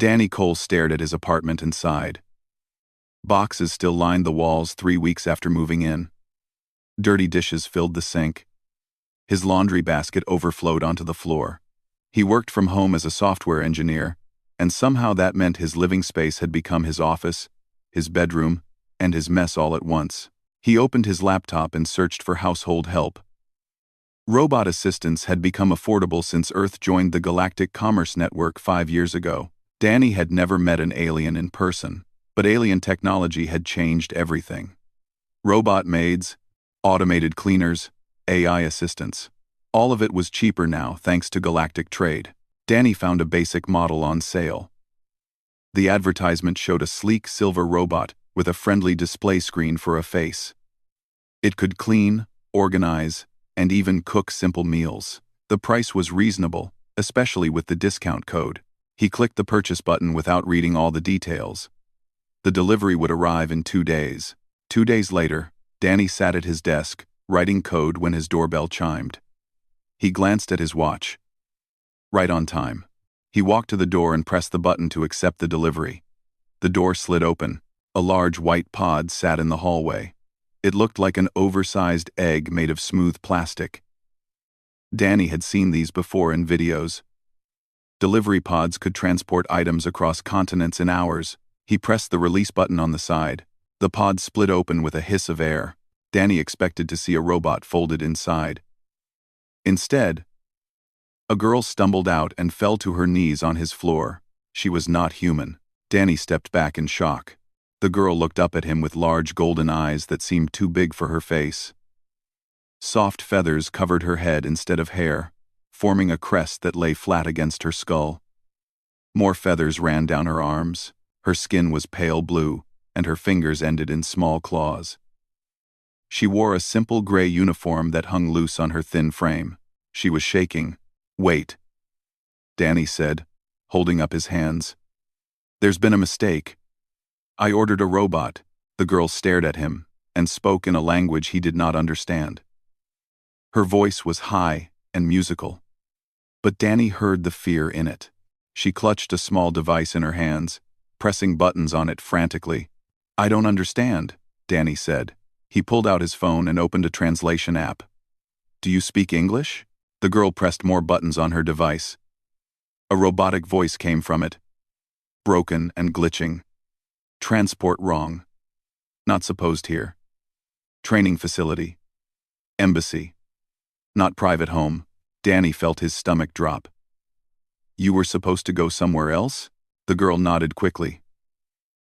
Danny Cole stared at his apartment and sighed. Boxes still lined the walls 3 weeks after moving in. Dirty dishes filled the sink. His laundry basket overflowed onto the floor. He worked from home as a software engineer, and somehow that meant his living space had become his office, his bedroom, and his mess all at once. He opened his laptop and searched for household help. Robot assistants had become affordable since Earth joined the Galactic Commerce Network 5 years ago. Danny had never met an alien in person, but alien technology had changed everything. Robot maids, automated cleaners, AI assistants. All of it was cheaper now thanks to galactic trade. Danny found a basic model on sale. The advertisement showed a sleek silver robot with a friendly display screen for a face. It could clean, organize, and even cook simple meals. The price was reasonable, especially with the discount code. He clicked the purchase button without reading all the details. The delivery would arrive in 2 days. 2 days later, Danny sat at his desk, writing code when his doorbell chimed. He glanced at his watch. Right on time. He walked to the door and pressed the button to accept the delivery. The door slid open. A large white pod sat in the hallway. It looked like an oversized egg made of smooth plastic. Danny had seen these before in videos. Delivery pods could transport items across continents in hours. He pressed the release button on the side. The pod split open with a hiss of air. Danny expected to see a robot folded inside. Instead, a girl stumbled out and fell to her knees on his floor. She was not human. Danny stepped back in shock. The girl looked up at him with large golden eyes that seemed too big for her face. Soft feathers covered her head instead of hair, forming a crest that lay flat against her skull. More feathers ran down her arms. Her skin was pale blue, and her fingers ended in small claws. She wore a simple gray uniform that hung loose on her thin frame. She was shaking. "Wait," Danny said, holding up his hands. "There's been a mistake. I ordered a robot." The girl stared at him and spoke in a language he did not understand. Her voice was high and musical, but Danny heard the fear in it. She clutched a small device in her hands, pressing buttons on it frantically. "I don't understand," Danny said. He pulled out his phone and opened a translation app. "Do you speak English?" The girl pressed more buttons on her device. A robotic voice came from it. Broken and glitching. "Transport wrong. Not supposed here. Training facility. Embassy. Not private home." Danny felt his stomach drop. "You were supposed to go somewhere else?" The girl nodded quickly.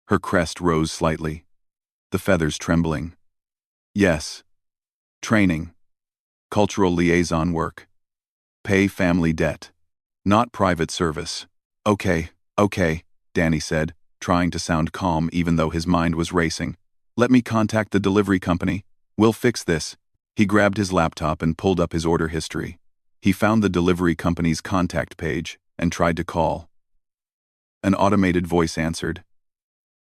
Her crest rose slightly, the feathers trembling. "Yes. Training. Cultural liaison work. Pay family debt. Not private service." Okay, Danny said, trying to sound calm even though his mind was racing. "Let me contact the delivery company. We'll fix this." He grabbed his laptop and pulled up his order history. He found the delivery company's contact page and tried to call. An automated voice answered,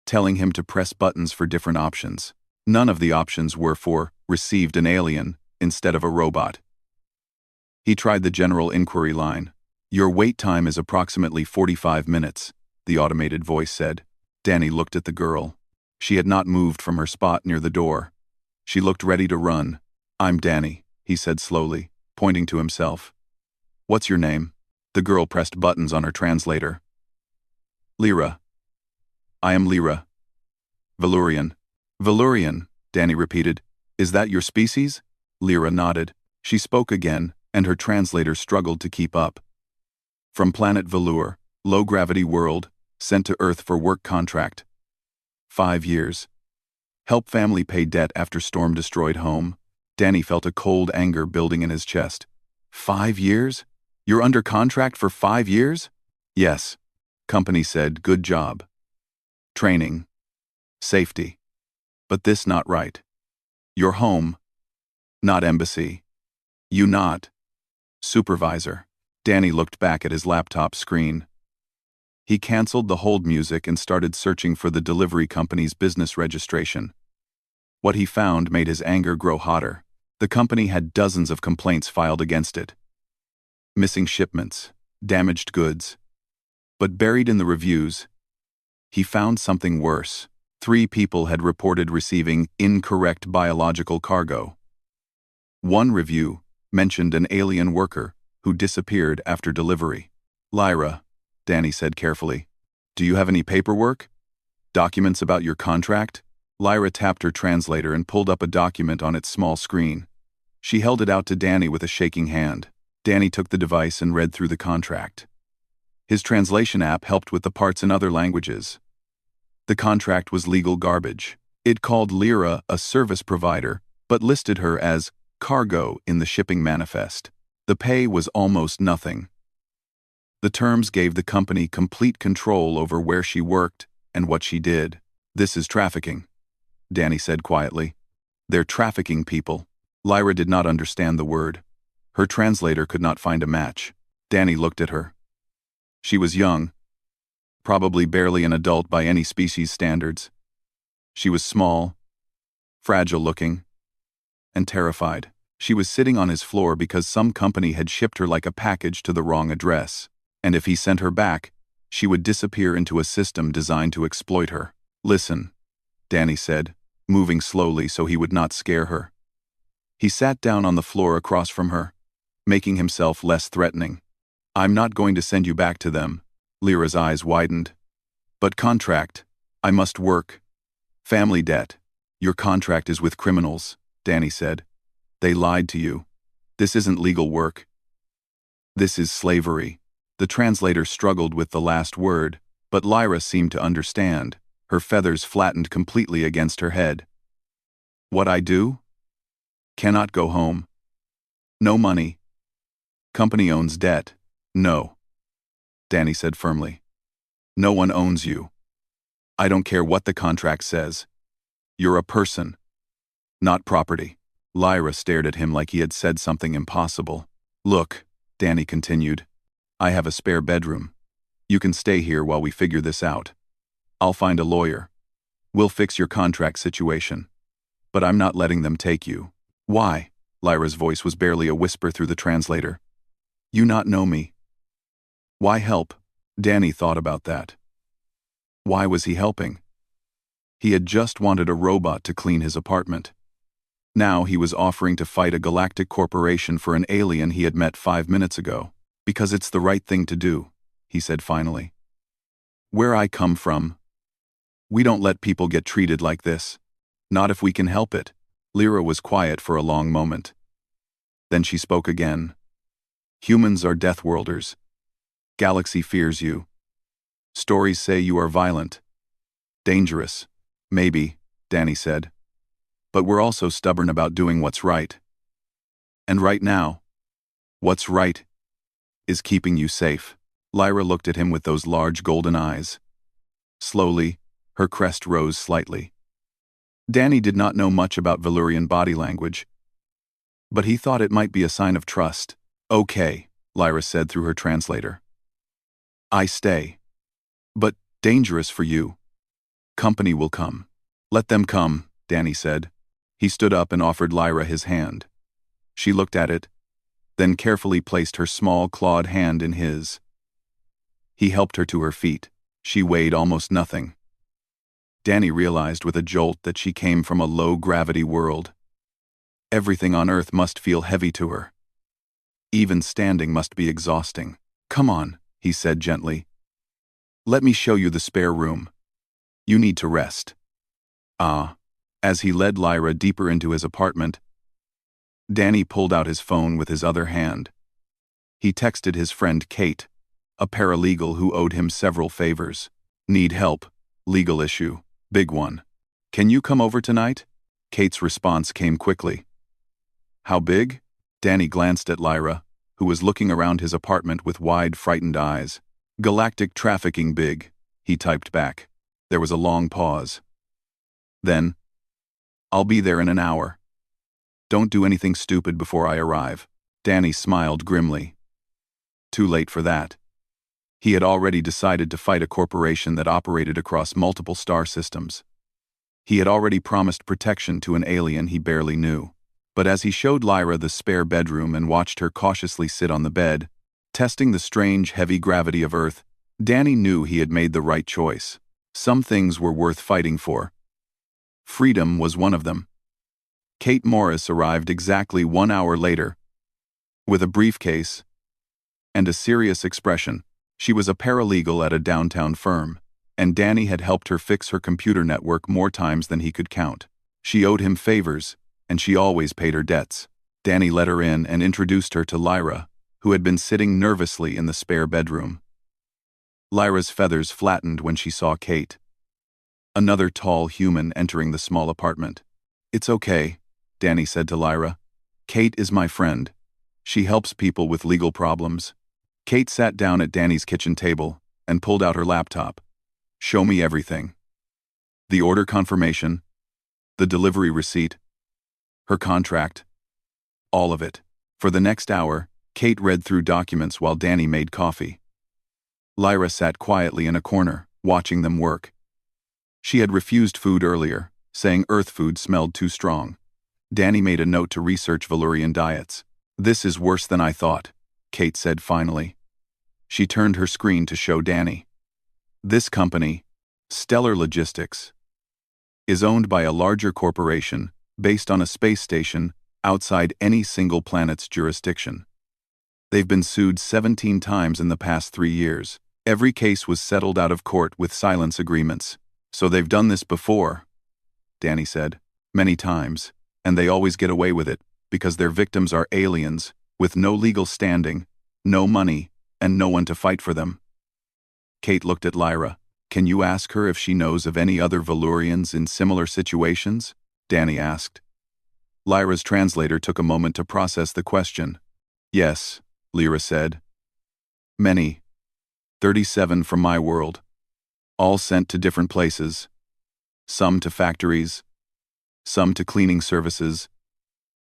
telling him to press buttons for different options. None of the options were for "received an alien" instead of a robot. He tried the general inquiry line. "Your wait time is approximately 45 minutes, the automated voice said. Danny looked at the girl. She had not moved from her spot near the door. She looked ready to run. "I'm Danny," he said slowly, pointing to himself. "What's your name?" The girl pressed buttons on her translator. "Lyra." "I am Lyra." "Valurian." "Valurian," Danny repeated. "Is that your species?" Lyra nodded. She spoke again, and her translator struggled to keep up. "From planet Valur, low-gravity world, sent to Earth for work contract. 5 years. Help family pay debt after storm destroyed home." Danny felt a cold anger building in his chest. 5 years? You're under contract for 5 years? "Yes." Company said, "Good job. Training. Safety. But this not right. Your home. Not embassy. You not. Supervisor." Danny looked back at his laptop screen. He canceled the hold music and started searching for the delivery company's business registration. What he found made his anger grow hotter. The company had dozens of complaints filed against it. Missing shipments, damaged goods, But buried in the reviews, he found something worse. 3 people had reported receiving incorrect biological cargo. One review mentioned an alien worker who disappeared after delivery. "Lyra," Danny said carefully, "do you have any paperwork? Documents about your contract?" Lyra tapped her translator and pulled up a document on its small screen. She held it out to Danny with a shaking hand. Danny took the device and read through the contract. His translation app helped with the parts in other languages. The contract was legal garbage. It called Lyra a service provider, but listed her as cargo in the shipping manifest. The pay was almost nothing. The terms gave the company complete control over where she worked and what she did. "This is trafficking," Danny said quietly. "They're trafficking people." Lyra did not understand the word. Her translator could not find a match. Danny looked at her. She was young, probably barely an adult by any species standards. She was small, fragile-looking, and terrified. She was sitting on his floor because some company had shipped her like a package to the wrong address, and if he sent her back, she would disappear into a system designed to exploit her. "Listen," Danny said, moving slowly so he would not scare her. He sat down on the floor across from her, making himself less threatening. "I'm not going to send you back to them." Lyra's eyes widened. "But contract. I must work. Family debt. Your contract is with criminals," Danny said. "They lied to you. This isn't legal work. This is slavery." The translator struggled with the last word, but Lyra seemed to understand. Her feathers flattened completely against her head. "What I do? Cannot go home. No money. Company owns debt." "No," Danny said firmly. "No one owns you. I don't care what the contract says. You're a person, not property." Lyra stared at him like he had said something impossible. "Look," Danny continued, "I have a spare bedroom. You can stay here while we figure this out. I'll find a lawyer. We'll fix your contract situation. But I'm not letting them take you." "Why?" Lyra's voice was barely a whisper through the translator. "You not know me. Why help?" Danny thought about that. Why was he helping? He had just wanted a robot to clean his apartment. Now he was offering to fight a galactic corporation for an alien he had met 5 minutes ago. "Because it's the right thing to do," he said finally. "Where I come from, we don't let people get treated like this. Not if we can help it." Lyra was quiet for a long moment. Then she spoke again. "Humans are Deathworlders. Galaxy fears you. Stories say you are violent. Dangerous. Maybe," Danny said. "But we're also stubborn about doing what's right. And right now, what's right is keeping you safe." Lyra looked at him with those large golden eyes. Slowly, her crest rose slightly. Danny did not know much about Valyrian body language, but he thought it might be a sign of trust. "Okay," Lyra said through her translator. "I stay. But dangerous for you. Company will come." "Let them come," Danny said. He stood up and offered Lyra his hand. She looked at it, then carefully placed her small clawed hand in his. He helped her to her feet. She weighed almost nothing. Danny realized with a jolt that she came from a low-gravity world. Everything on Earth must feel heavy to her. Even standing must be exhausting. "Come on," he said gently. "Let me show you the spare room. You need to rest." As he led Lyra deeper into his apartment, Danny pulled out his phone with his other hand. He texted his friend Kate, a paralegal who owed him several favors. "Need help. Legal issue. Big one. Can you come over tonight?" Kate's response came quickly. "How big?" Danny glanced at Lyra, who was looking around his apartment with wide, frightened eyes. "Galactic trafficking big," he typed back. There was a long pause. Then, "I'll be there in an hour. Don't do anything stupid before I arrive." Danny smiled grimly. Too late for that. He had already decided to fight a corporation that operated across multiple star systems. He had already promised protection to an alien he barely knew. But as he showed Lyra the spare bedroom and watched her cautiously sit on the bed, testing the strange, heavy gravity of Earth, Danny knew he had made the right choice. Some things were worth fighting for. Freedom was one of them. Kate Morris arrived exactly 1 hour later, with a briefcase and a serious expression. She was a paralegal at a downtown firm, and Danny had helped her fix her computer network more times than he could count. She owed him favors, and she always paid her debts. Danny let her in and introduced her to Lyra, who had been sitting nervously in the spare bedroom. Lyra's feathers flattened when she saw Kate, another tall human entering the small apartment. "It's okay," Danny said to Lyra. "Kate is my friend. She helps people with legal problems." Kate sat down at Danny's kitchen table and pulled out her laptop. "Show me everything. The order confirmation, the delivery receipt, her contract, all of it." For the next hour, Kate read through documents while Danny made coffee. Lyra sat quietly in a corner, watching them work. She had refused food earlier, saying Earth food smelled too strong. Danny made a note to research Valurian diets. "This is worse than I thought," Kate said finally. She turned her screen to show Danny. "This company, Stellar Logistics, is owned by a larger corporation based on a space station outside any single planet's jurisdiction. They've been sued 17 times in the past 3 years. Every case was settled out of court with silence agreements. So they've done this before," Danny said, "many times, and they always get away with it because their victims are aliens with no legal standing, no money, and no one to fight for them." Kate looked at Lyra. "Can you ask her if she knows of any other Valurians in similar situations?" Danny asked. Lyra's translator took a moment to process the question. "Yes," Lyra said. "Many. 37 from my world. All sent to different places. Some to factories. Some to cleaning services.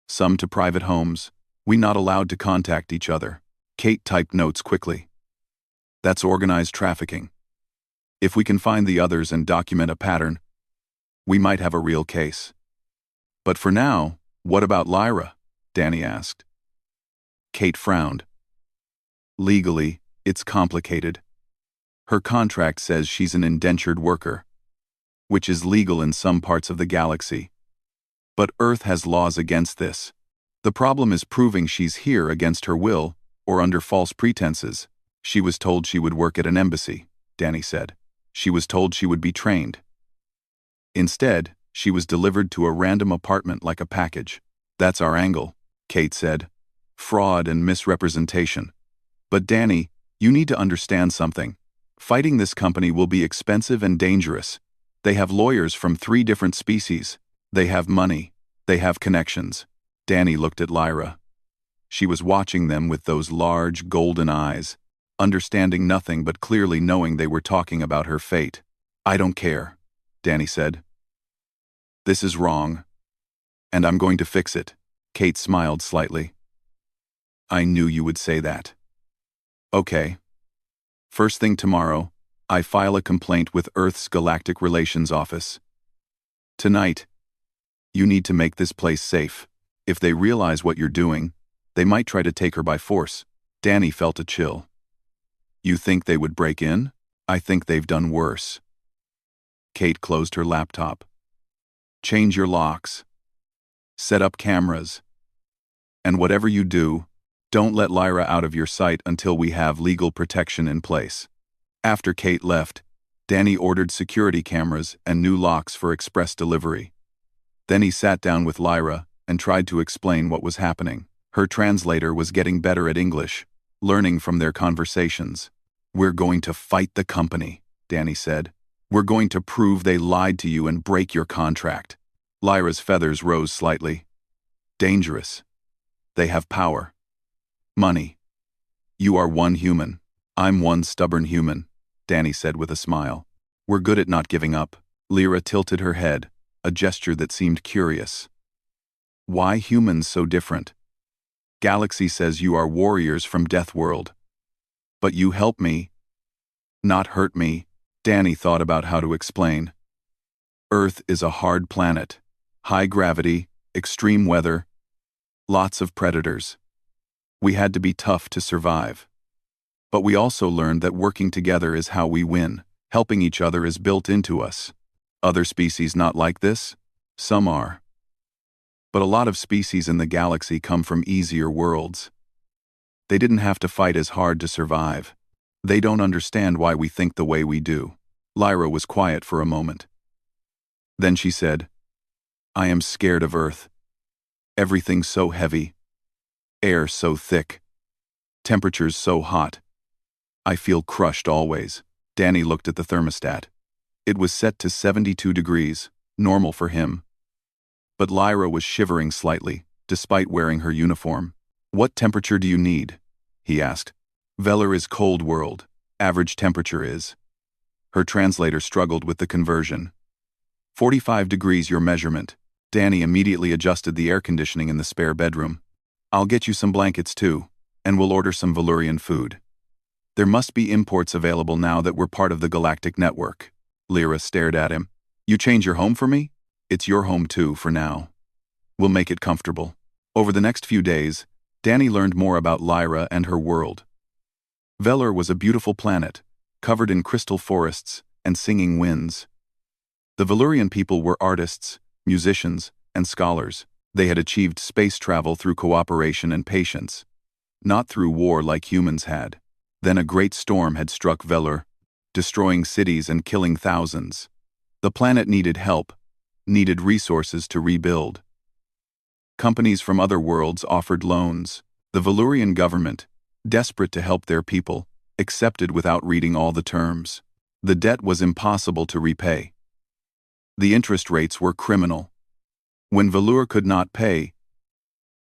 Some to private homes. We not allowed to contact each other." Kate typed notes quickly. "That's organized trafficking. If we can find the others and document a pattern, we might have a real case." "But for now, what about Lyra?" Danny asked. Kate frowned. "Legally, it's complicated. Her contract says she's an indentured worker, which is legal in some parts of the galaxy. But Earth has laws against this. The problem is proving she's here against her will or under false pretenses. She was told she would work at an embassy," Danny said. "She was told she would be trained. Instead, she was delivered to a random apartment like a package. That's our angle," Kate said. "Fraud and misrepresentation. But Danny, you need to understand something. Fighting this company will be expensive and dangerous. They have lawyers from 3 different species. They have money. They have connections." Danny looked at Lyra. She was watching them with those large, golden eyes, understanding nothing but clearly knowing they were talking about her fate. "I don't care," Danny said. "This is wrong, and I'm going to fix it." Kate smiled slightly. "I knew you would say that." "Okay. First thing tomorrow, I file a complaint with Earth's Galactic Relations Office. Tonight, you need to make this place safe. If they realize what you're doing, they might try to take her by force." Danny felt a chill. "You think they would break in? I think they've done worse." Kate closed her laptop. "Change your locks. Set up cameras. And whatever you do, don't let Lyra out of your sight until we have legal protection in place." After Kate left, Danny ordered security cameras and new locks for express delivery. Then he sat down with Lyra and tried to explain what was happening. Her translator was getting better at English, learning from their conversations. "We're going to fight the company," Danny said. "We're going to prove they lied to you and break your contract." Lyra's feathers rose slightly. "Dangerous. They have power. Money. You are one human. I'm one stubborn human," Danny said with a smile. "We're good at not giving up." Lyra tilted her head, a gesture that seemed curious. "Why humans so different? Galaxy says you are warriors from Death World. But you help me, not hurt me." Danny thought about how to explain. "Earth is a hard planet. High gravity, extreme weather, lots of predators. We had to be tough to survive. But we also learned that working together is how we win. Helping each other is built into us. Other species not like this? Some are. But a lot of species in the galaxy come from easier worlds. They didn't have to fight as hard to survive. They don't understand why we think the way we do. Lyra was quiet for a moment. Then she said, I am scared of Earth. Everything's so heavy. Air so thick. Temperatures so hot. I feel crushed always. Danny looked at the thermostat. It was set to 72 degrees, normal for him. But Lyra was shivering slightly, despite wearing her uniform. What temperature do you need? He asked. Velar is cold world. Average temperature is. Her translator struggled with the conversion. 45 degrees your measurement. Danny immediately adjusted the air conditioning in the spare bedroom. I'll get you some blankets too, and we'll order some Valurian food. There must be imports available now that we're part of the Galactic Network. Lyra stared at him. You change your home for me? It's your home too, for now. We'll make it comfortable. Over the next few days, Danny learned more about Lyra and her world. Velar was a beautiful planet, covered in crystal forests and singing winds. The Valurian people were artists, musicians, and scholars. They had achieved space travel through cooperation and patience, not through war like humans had. Then a great storm had struck Velar, destroying cities and killing thousands. The planet needed help, needed resources to rebuild. Companies from other worlds offered loans. The Valurian government, desperate to help their people, accepted without reading all the terms. The debt was impossible to repay. The interest rates were criminal. When Valur could not pay,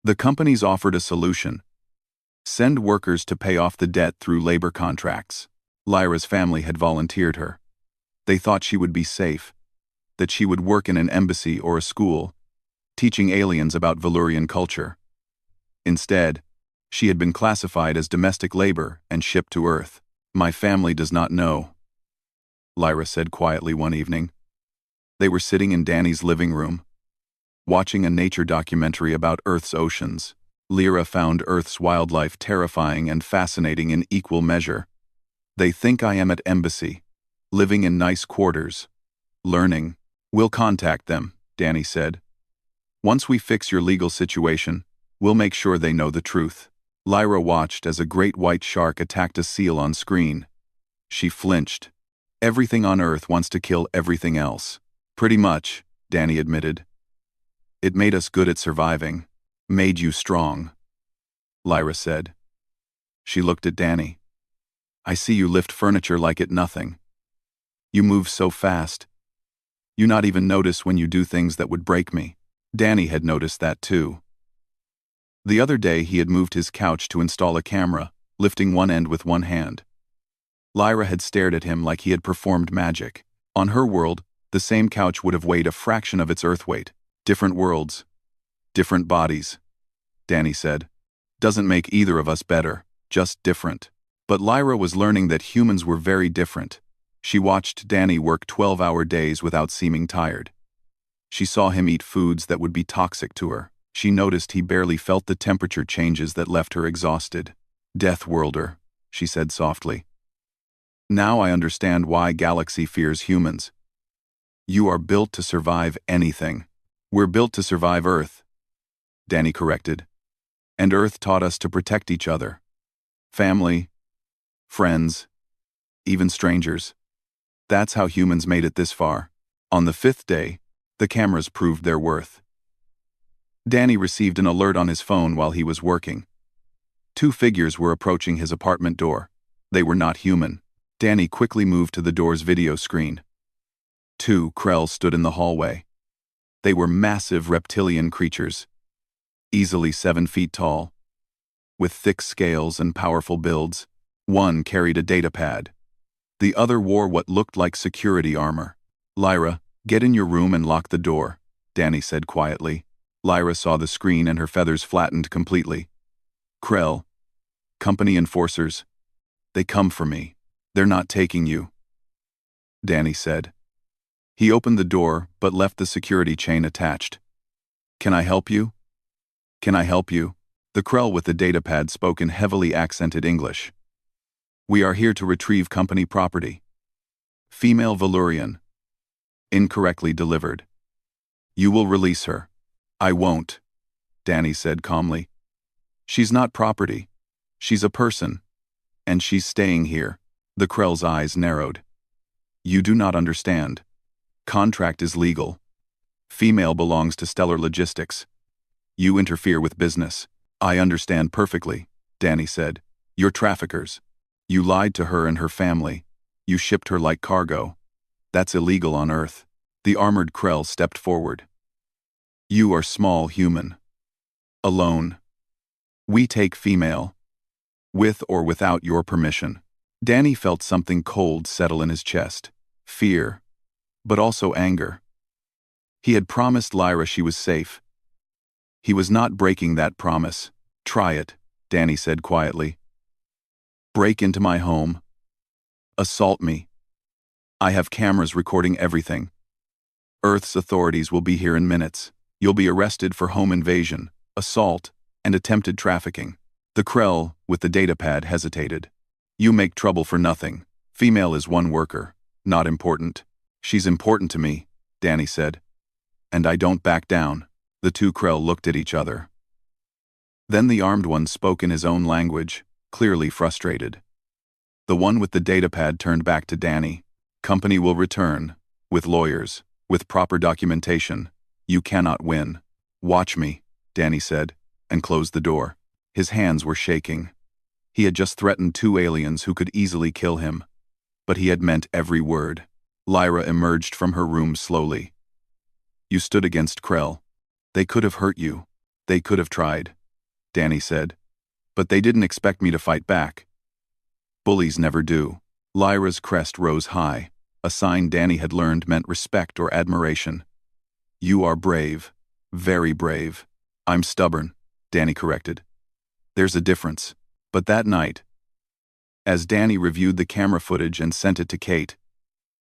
the companies offered a solution. Send workers to pay off the debt through labor contracts. Lyra's family had volunteered her. They thought she would be safe, that she would work in an embassy or a school, teaching aliens about Valurian culture. Instead, she had been classified as domestic labor and shipped to Earth. My family does not know, Lyra said quietly one evening. They were sitting in Danny's living room, watching a nature documentary about Earth's oceans. Lyra found Earth's wildlife terrifying and fascinating in equal measure. They think I am at embassy, living in nice quarters, learning. We'll contact them, Danny said. Once we fix your legal situation, we'll make sure they know the truth. Lyra watched as a great white shark attacked a seal on screen. She flinched. Everything on Earth wants to kill everything else. Pretty much, Danny admitted. It made us good at surviving. Made you strong, Lyra said. She looked at Danny. I see you lift furniture like it nothing. You move so fast. You not even notice when you do things that would break me. Danny had noticed that too. The other day he had moved his couch to install a camera, lifting one end with one hand. Lyra had stared at him like he had performed magic. On her world, the same couch would have weighed a fraction of its Earth weight. Different worlds. Different bodies, Danny said. Doesn't make either of us better, just different. But Lyra was learning that humans were very different. She watched Danny work 12-hour days without seeming tired. She saw him eat foods that would be toxic to her. She noticed he barely felt the temperature changes that left her exhausted. Death worlder, she said softly. Now I understand why Galaxy fears humans. You are built to survive anything. We're built to survive Earth, Danny corrected. And Earth taught us to protect each other. Family, friends, even strangers. That's how humans made it this far. On the 5th day, the cameras proved their worth. Danny received an alert on his phone while he was working. 2 figures were approaching his apartment door. They were not human. Danny quickly moved to the door's video screen. 2 Krell stood in the hallway. They were massive reptilian creatures, easily 7 feet tall, with thick scales and powerful builds. One carried a datapad. The other wore what looked like security armor. Lyra, get in your room and lock the door, Danny said quietly. Lyra saw the screen and her feathers flattened completely. Krell, company enforcers. They come for me. They're not taking you, Danny said. He opened the door, but left the security chain attached. Can I help you? Can I help you? The Krell with the datapad spoke in heavily accented English. We are here to retrieve company property. Female Valurian. Incorrectly delivered. You will release her. I won't, Danny said calmly. She's not property. She's a person. And she's staying here. The Krell's eyes narrowed. You do not understand. Contract is legal. Female belongs to Stellar Logistics. You interfere with business. I understand perfectly, Danny said. You're traffickers. You lied to her and her family. You shipped her like cargo. That's illegal on Earth. The armored Krell stepped forward. You are small human. Alone. We take female. With or without your permission. Danny felt something cold settle in his chest. Fear. But also anger. He had promised Lyra she was safe. He was not breaking that promise. Try it, Danny said quietly. Break into my home. Assault me. I have cameras recording everything. Earth's authorities will be here in minutes. You'll be arrested for home invasion, assault, and attempted trafficking. The Krell, with the datapad, hesitated. You make trouble for nothing. Female is one worker. Not important. She's important to me, Danny said. And I don't back down. The two Krell looked at each other. Then the armed one spoke in his own language, clearly frustrated. The one with the datapad turned back to Danny. Company will return. With lawyers. With proper documentation. You cannot win. Watch me, Danny said, and closed the door. His hands were shaking. He had just threatened two aliens who could easily kill him. But he had meant every word. Lyra emerged from her room slowly. You stood against Krell. They could have hurt you. They could have tried, Danny said. But they didn't expect me to fight back. Bullies never do. Lyra's crest rose high, a sign Danny had learned meant respect or admiration. You are brave. Very brave. I'm stubborn, Danny corrected. There's a difference. But that night, as Danny reviewed the camera footage and sent it to Kate,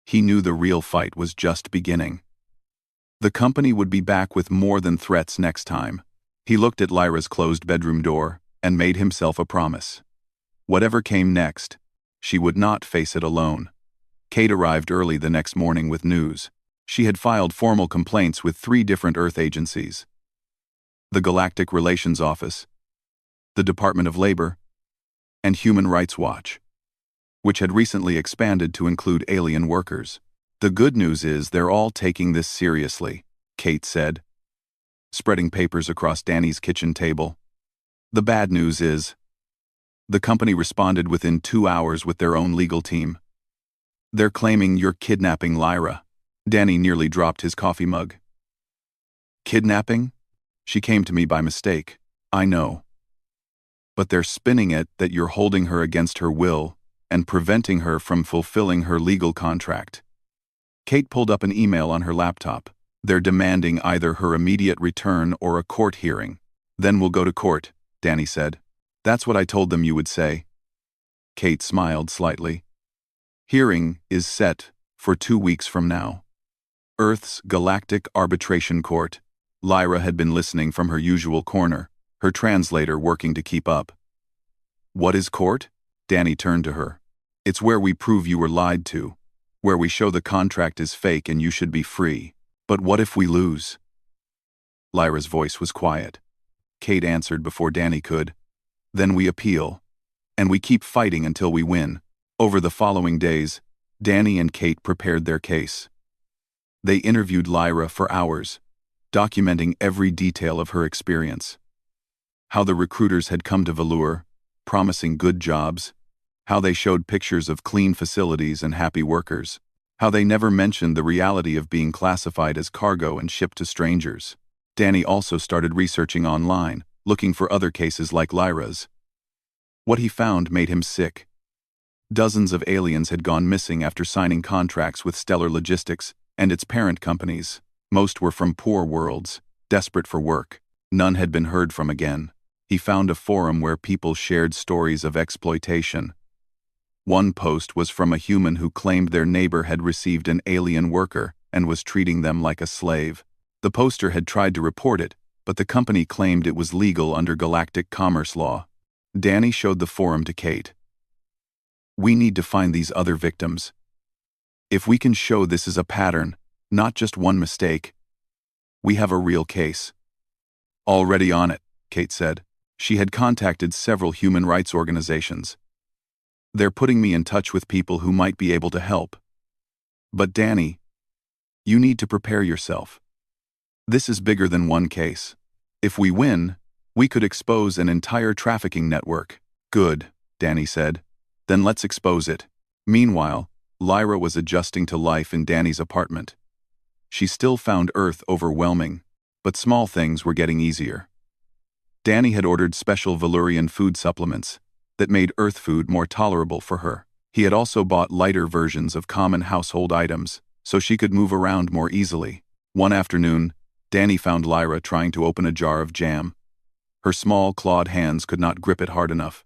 he knew the real fight was just beginning. The company would be back with more than threats next time. He looked at Lyra's closed bedroom door and made himself a promise. Whatever came next, she would not face it alone. Kate arrived early the next morning with news. She had filed formal complaints with 3 different Earth agencies: the Galactic Relations Office, the Department of Labor, and Human Rights Watch, which had recently expanded to include alien workers. The good news is they're all taking this seriously, Kate said, spreading papers across Danny's kitchen table. The bad news is, the company responded within 2 hours with their own legal team. They're claiming you're kidnapping Lyra. Danny nearly dropped his coffee mug. Kidnapping? She came to me by mistake. I know. But they're spinning it that you're holding her against her will and preventing her from fulfilling her legal contract. Kate pulled up an email on her laptop. They're demanding either her immediate return or a court hearing. Then we'll go to court, Danny said. That's what I told them you would say. Kate smiled slightly. Hearing is set for 2 weeks from now. Earth's Galactic Arbitration Court. Lyra had been listening from her usual corner, her translator working to keep up. What is court? Danny turned to her. It's where we prove you were lied to, where we show the contract is fake and you should be free. But what if we lose? Lyra's voice was quiet. Kate answered before Danny could. Then we appeal, and we keep fighting until we win. Over the following days, Danny and Kate prepared their case. They interviewed Lyra for hours, documenting every detail of her experience. How the recruiters had come to Valur, promising good jobs. How they showed pictures of clean facilities and happy workers. How they never mentioned the reality of being classified as cargo and shipped to strangers. Danny also started researching online, looking for other cases like Lyra's. What he found made him sick. Dozens of aliens had gone missing after signing contracts with Stellar Logistics and its parent companies. Most were from poor worlds, desperate for work. None had been heard from again. He found a forum where people shared stories of exploitation. One post was from a human who claimed their neighbor had received an alien worker and was treating them like a slave. The poster had tried to report it, but the company claimed it was legal under galactic commerce law. Danny showed the forum to Kate. We need to find these other victims. If we can show this is a pattern, not just one mistake, we have a real case. Already on it, Kate said. She had contacted several human rights organizations. They're putting me in touch with people who might be able to help. But Danny, you need to prepare yourself. This is bigger than one case. If we win, we could expose an entire trafficking network. Good, Danny said. Then let's expose it. Meanwhile, Lyra was adjusting to life in Danny's apartment. She still found Earth overwhelming, but small things were getting easier. Danny had ordered special Valurian food supplements that made Earth food more tolerable for her. He had also bought lighter versions of common household items so she could move around more easily. One afternoon, Danny found Lyra trying to open a jar of jam. Her small, clawed hands could not grip it hard enough.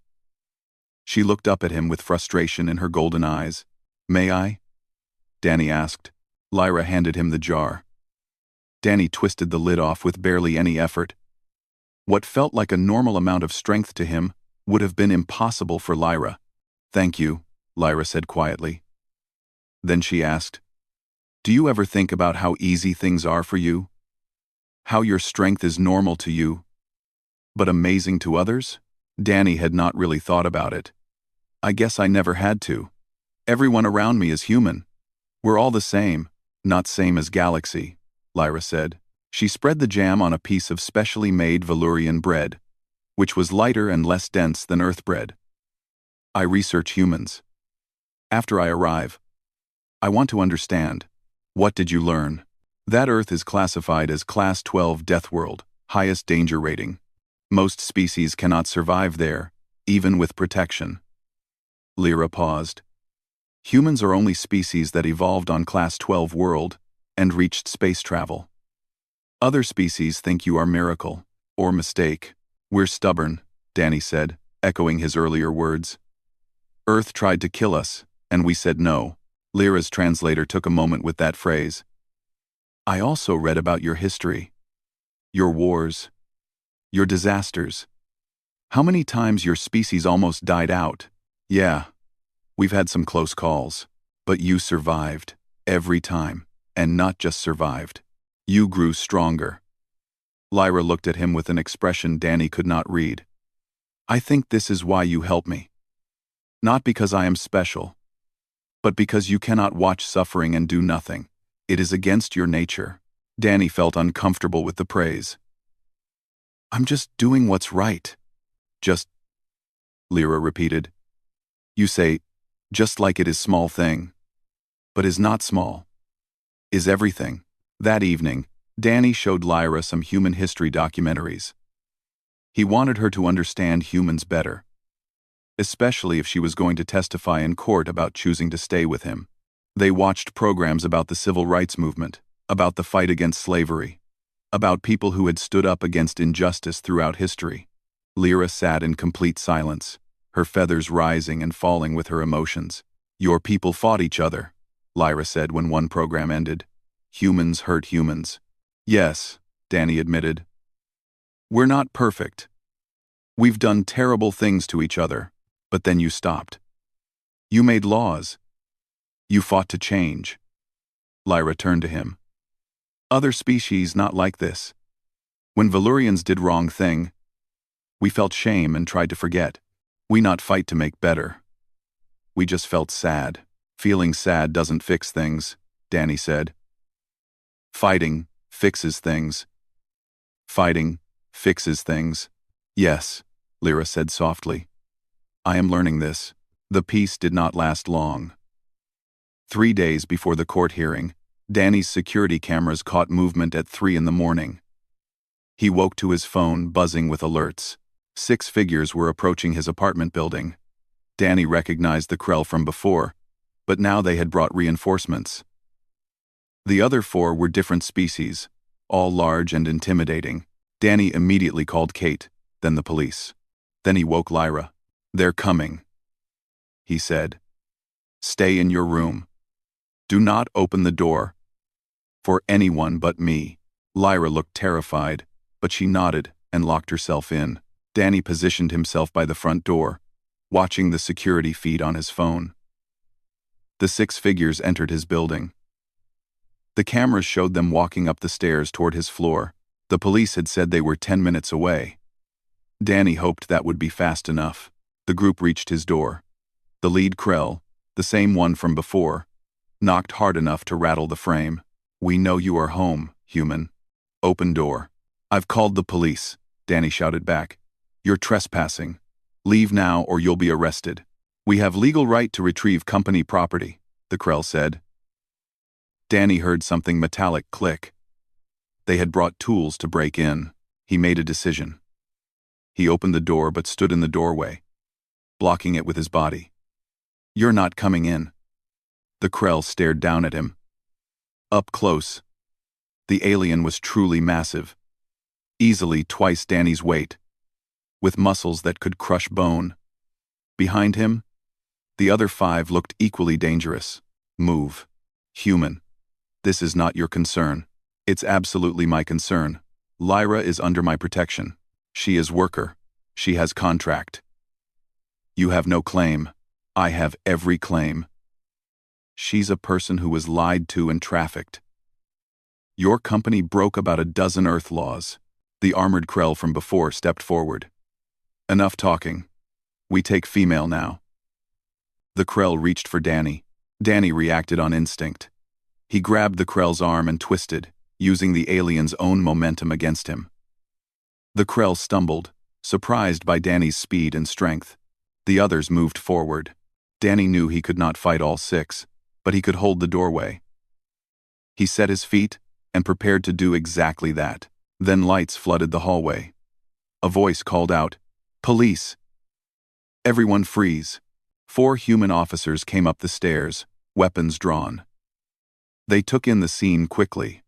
She looked up at him with frustration in her golden eyes. "May I?" Danny asked. Lyra handed him the jar. Danny twisted the lid off with barely any effort. What felt like a normal amount of strength to him would have been impossible for Lyra. "Thank you," Lyra said quietly. Then she asked, "Do you ever think about how easy things are for you? How your strength is normal to you, but amazing to others?" Danny had not really thought about it. "I guess I never had to. Everyone around me is human. We're all the same, not same as galaxy," Lyra said. She spread the jam on a piece of specially made Valurian bread, which was lighter and less dense than Earth bread. "I research humans. After I arrive, I want to understand. What did you learn?" "That Earth is classified as Class 12 Death World, highest danger rating. Most species cannot survive there, even with protection." Lyra paused. "Humans are only species that evolved on Class 12 world and reached space travel. Other species think you are miracle, or mistake. We're stubborn," Danny said, echoing his earlier words. "Earth tried to kill us, and we said no." Lyra's translator took a moment with that phrase. "I also read about your history. Your wars. Your disasters. How many times your species almost died out. Yeah, we've had some close calls. But you survived, every time, and not just survived. You grew stronger." Lyra looked at him with an expression Danny could not read. "I think this is why you help me. Not because I am special, but because you cannot watch suffering and do nothing. It is against your nature." Danny felt uncomfortable with the praise. "I'm just doing what's right." "Just," Lyra repeated. "You say, just like it is small thing. But is not small. Is everything." That evening, Danny showed Lyra some human history documentaries. He wanted her to understand humans better, especially if she was going to testify in court about choosing to stay with him. They watched programs about the civil rights movement, about the fight against slavery, about people who had stood up against injustice throughout history. Lyra sat in complete silence, her feathers rising and falling with her emotions. "Your people fought each other," Lyra said when one program ended. "Humans hurt humans." "Yes," Danny admitted. "We're not perfect. We've done terrible things to each other, but then you stopped. You made laws. You fought to change." Lyra turned to him. "Other species not like this. When Valurians did wrong thing, we felt shame and tried to forget. We not fight to make better. We just felt sad." "Feeling sad doesn't fix things," Danny said. "Fighting fixes things. Fighting fixes things." "Yes," Lyra said softly. "I am learning this." The peace did not last long. 3 days before the court hearing, Danny's security cameras caught movement at 3 in the morning. He woke to his phone buzzing with alerts. 6 figures were approaching his apartment building. Danny recognized the Krell from before, but now they had brought reinforcements. The other 4 were different species, all large and intimidating. Danny immediately called Kate, then the police. Then he woke Lyra. "They're coming," he said. "Stay in your room. Do not open the door. For anyone but me." Lyra looked terrified, but she nodded and locked herself in. Danny positioned himself by the front door, watching the security feed on his phone. The 6 figures entered his building. The cameras showed them walking up the stairs toward his floor. The police had said they were 10 minutes away. Danny hoped that would be fast enough. The group reached his door. The lead Krell, the same one from before, knocked hard enough to rattle the frame. "We know you are home, human. Open door." "I've called the police," Danny shouted back. "You're trespassing. Leave now or you'll be arrested." "We have legal right to retrieve company property," the Krell said. Danny heard something metallic click. They had brought tools to break in. He made a decision. He opened the door but stood in the doorway, blocking it with his body. "You're not coming in." The Krell stared down at him. Up close, the alien was truly massive, easily twice Danny's weight, with muscles that could crush bone. Behind him, the other 5 looked equally dangerous. "Move. Human. This is not your concern." "It's absolutely my concern. Lyra is under my protection. She is worker. She has contract. You have no claim. I have every claim. She's a person who was lied to and trafficked. Your company broke about a dozen Earth laws." The armored Krell from before stepped forward. "Enough talking. We take female now." The Krell reached for Danny. Danny reacted on instinct. He grabbed the Krell's arm and twisted, using the alien's own momentum against him. The Krell stumbled, surprised by Danny's speed and strength. The others moved forward. Danny knew he could not fight all 6, but he could hold the doorway. He set his feet and prepared to do exactly that. Then lights flooded the hallway. A voice called out, "Police!" "Everyone freeze." 4 human officers came up the stairs, weapons drawn. They took in the scene quickly.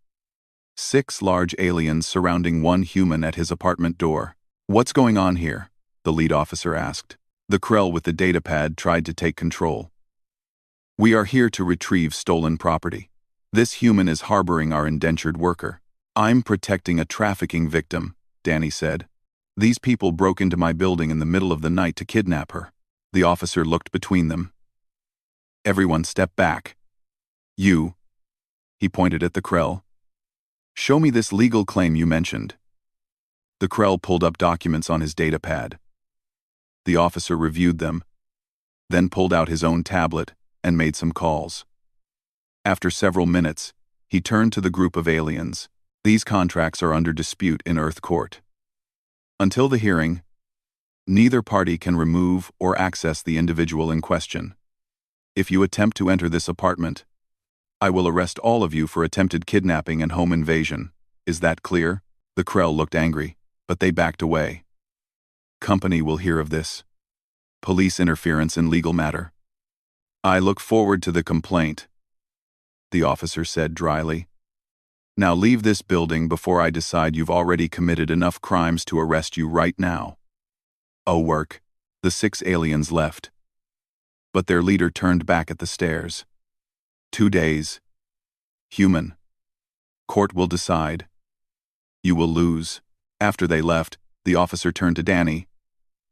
6 large aliens surrounding 1 human at his apartment door. "What's going on here?" the lead officer asked. The Krell with the datapad tried to take control. "We are here to retrieve stolen property. This human is harboring our indentured worker." "I'm protecting a trafficking victim," Danny said. "These people broke into my building in the middle of the night to kidnap her." The officer looked between them. "Everyone step back. You," he pointed at the Krell. "Show me this legal claim you mentioned." The Krell pulled up documents on his datapad. The officer reviewed them, then pulled out his own tablet and made some calls. After several minutes, he turned to the group of aliens. "These contracts are under dispute in Earth Court. Until the hearing, neither party can remove or access the individual in question. If you attempt to enter this apartment, I will arrest all of you for attempted kidnapping and home invasion. Is that clear?" The Krell looked angry, but they backed away. "Company will hear of this. Police interference in legal matter." "I look forward to the complaint," the officer said dryly. "Now leave this building before I decide you've already committed enough crimes to arrest you right now." "Oh, work." The 6 aliens left. But their leader turned back at the stairs. 2 days. Human. Court will decide. You will lose." After they left, the officer turned to Danny.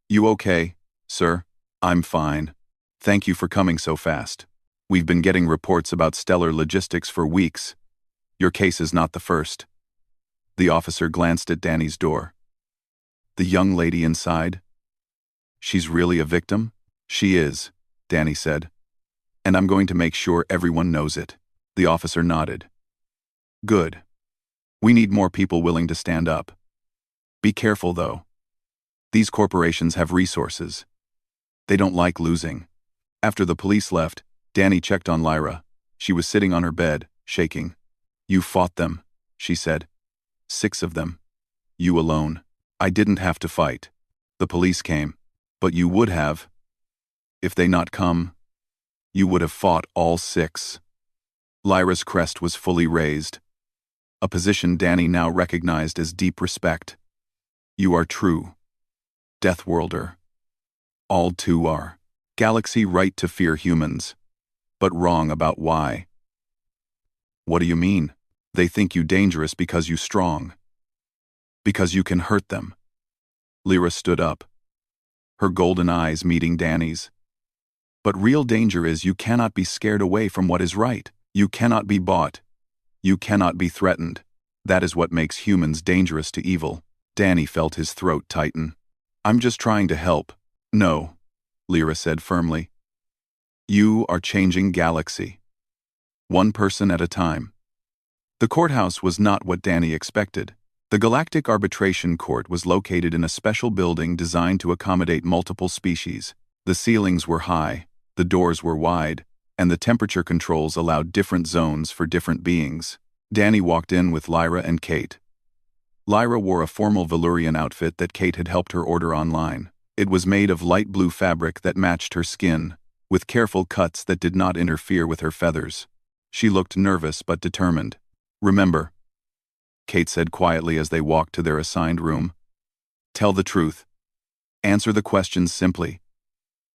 "You okay, sir?" "I'm fine. Thank you for coming so fast. We've been getting reports about stellar logistics for weeks. Your case is not the first." The officer glanced at Danny's door. "The young lady inside? She's really a victim?" "She is," Danny said. "And I'm going to make sure everyone knows it." The officer nodded. "Good. We need more people willing to stand up. Be careful, though. These corporations have resources. They don't like losing." After the police left, Danny checked on Lyra. She was sitting on her bed, shaking. "You fought them," she said. 6 of them. You alone. I didn't have to fight. The police came. But you would have. If they not come, you would have fought all 6. Lyra's crest was fully raised, a position Danny now recognized as deep respect. "You are true. Deathworlder. All 2 are. Galaxy right to fear humans, but wrong about why." "What do you mean?" "They think you dangerous because you strong. Because you can hurt them." Lyra stood up. her golden eyes meeting Danny's. But real danger is you cannot be scared away from what is right. You cannot be bought. You cannot be threatened. That is what makes humans dangerous to evil. Danny felt his throat tighten. I'm just trying to help. No, Lyra said firmly. You are changing galaxy. One person at a time. The courthouse was not what Danny expected. The Galactic Arbitration Court was located in a special building designed to accommodate multiple species. The ceilings were high, the doors were wide, and the temperature controls allowed different zones for different beings. Danny walked in with Lyra and Kate. Lyra wore a formal Valurian outfit that Kate had helped her order online. It was made of light blue fabric that matched her skin, with careful cuts that did not interfere with her feathers. She looked nervous but determined. Remember, Kate said quietly as they walked to their assigned room. Tell the truth. Answer the questions simply.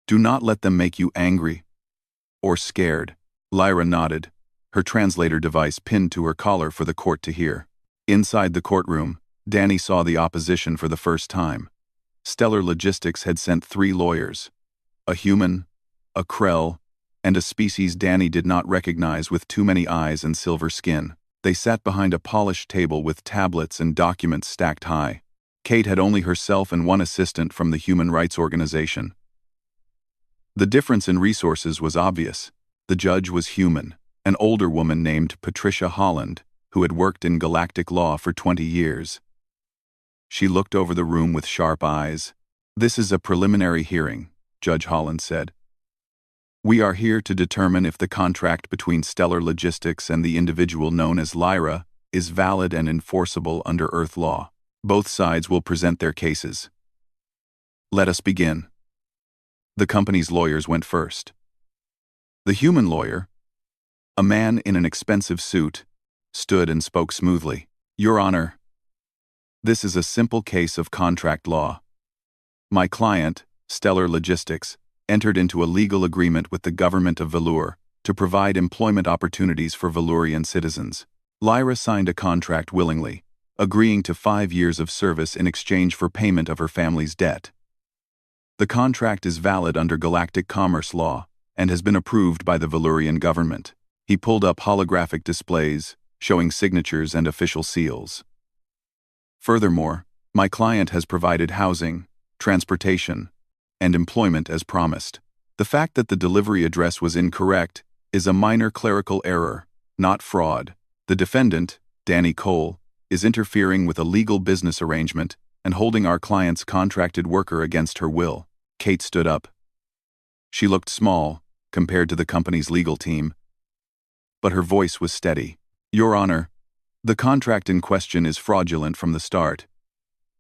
Do not let them make you angry or scared. Lyra nodded, her translator device pinned to her collar for the court to hear. Inside the courtroom, Danny saw the opposition for the first time. Stellar Logistics had sent 3 lawyers. A human, a Krell, and a species Danny did not recognize with too many eyes and silver skin. They sat behind a polished table with tablets and documents stacked high. Kate had only herself and one assistant from the Human Rights Organization. The difference in resources was obvious. The judge was human, an older woman named Patricia Holland, who had worked in galactic law for 20 years. She looked over the room with sharp eyes. This is a preliminary hearing, Judge Holland said. We are here to determine if the contract between Stellar Logistics and the individual known as Lyra is valid and enforceable under Earth law. Both sides will present their cases. Let us begin. The company's lawyers went first. The human lawyer, a man in an expensive suit, stood and spoke smoothly. Your Honor, this is a simple case of contract law. My client, Stellar Logistics, entered into a legal agreement with the government of Valur to provide employment opportunities for Valurian citizens. Lyra signed a contract willingly, agreeing to 5 years of service in exchange for payment of her family's debt. The contract is valid under galactic commerce law and has been approved by the Valurian government. He pulled up holographic displays showing signatures and official seals. Furthermore, my client has provided housing, transportation, and employment as promised. The fact that the delivery address was incorrect is a minor clerical error, not fraud. The defendant, Danny Cole, is interfering with a legal business arrangement and holding our client's contracted worker against her will. Kate stood up. She looked small compared to the company's legal team, but her voice was steady. Your Honor, the contract in question is fraudulent from the start.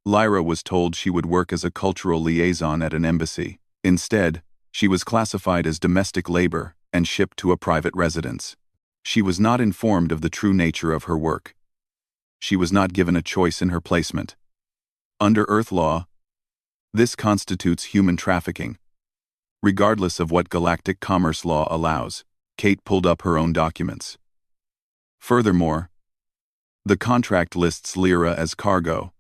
Lyra was told she would work as a cultural liaison at an embassy. Instead, she was classified as domestic labor and shipped to a private residence. She was not informed of the true nature of her work. She was not given a choice in her placement. Under Earth law, this constitutes human trafficking. Regardless of what galactic commerce law allows, Kate pulled up her own documents. Furthermore, the contract lists Lyra as cargo,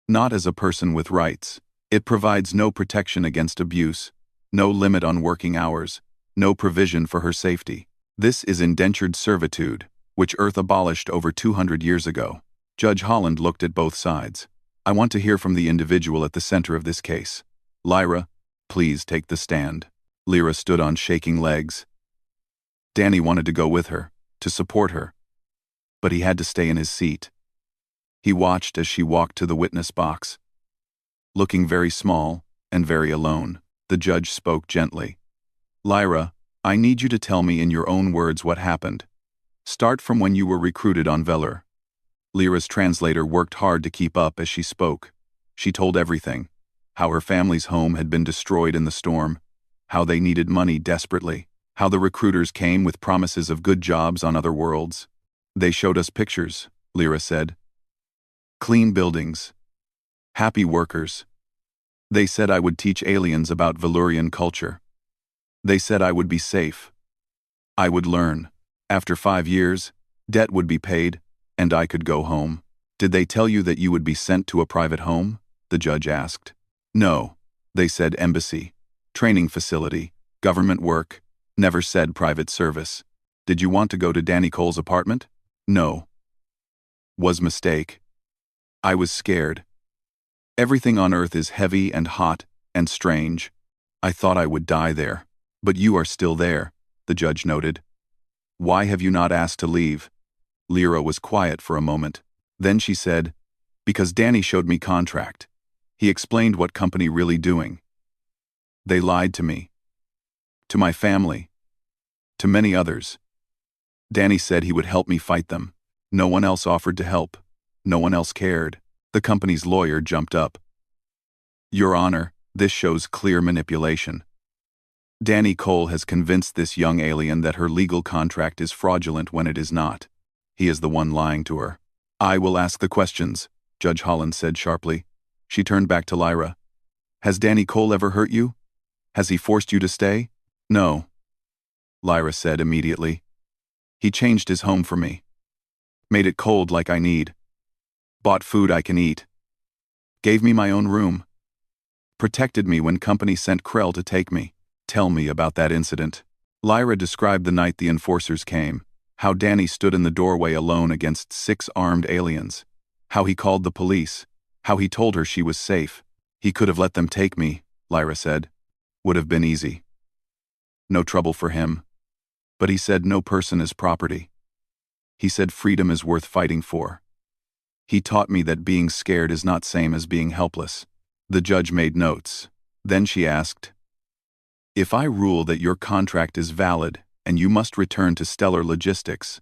not as a person with rights. It provides no protection against abuse, no limit on working hours, no provision for her safety. This is indentured servitude, which Earth abolished over 200 years ago. Judge Holland looked at both sides. I want to hear from the individual at the center of this case. Lyra, please take the stand. Lyra stood on shaking legs. Danny wanted to go with her, to support her, but he had to stay in his seat. He watched as she walked to the witness box. Looking very small and very alone, the judge spoke gently. Lyra, I need you to tell me in your own words what happened. Start from when you were recruited on Valur. Lyra's translator worked hard to keep up as she spoke. She told everything. How her family's home had been destroyed in the storm. How they needed money desperately. How the recruiters came with promises of good jobs on other worlds. They showed us pictures, Lyra said. Clean buildings. Happy workers. They said I would teach aliens about Valurian culture. They said I would be safe. I would learn. After 5 years, debt would be paid, and I could go home. Did they tell you that you would be sent to a private home? The judge asked. No, They said embassy, training facility, government work, never said private service. Did you want to go to Danny Cole's apartment? No. Was mistake. I was scared. Everything on Earth is heavy and hot and strange. I thought I would die there. But you are still there, the judge noted. Why have you not asked to leave? Lyra was quiet for a moment. Then she said, because Danny showed me contract. He explained what company really doing. They lied to me. To my family. To many others. Danny said he would help me fight them. No one else offered to help. No one else cared. The company's lawyer jumped up. Your Honor, this shows clear manipulation. Danny Cole has convinced this young alien that her legal contract is fraudulent when it is not. He is the one lying to her. I will ask the questions, Judge Holland said sharply. She turned back to Lyra. Has Danny Cole ever hurt you? Has he forced you to stay? No. Lyra said immediately. He changed his home for me. Made it cold like I need. Bought food I can eat. Gave me my own room. Protected me when company sent Krell to take me. Tell me about that incident. Lyra described the night the enforcers came, how Danny stood in the doorway alone against 6 armed aliens, how he called the police, how he told her she was safe. He could have let them take me, Lyra said. Would have been easy. No trouble for him. But he said no person is property. He said freedom is worth fighting for. He taught me that being scared is not same as being helpless. The judge made notes. Then she asked, if I rule that your contract is valid and you must return to Stellar Logistics,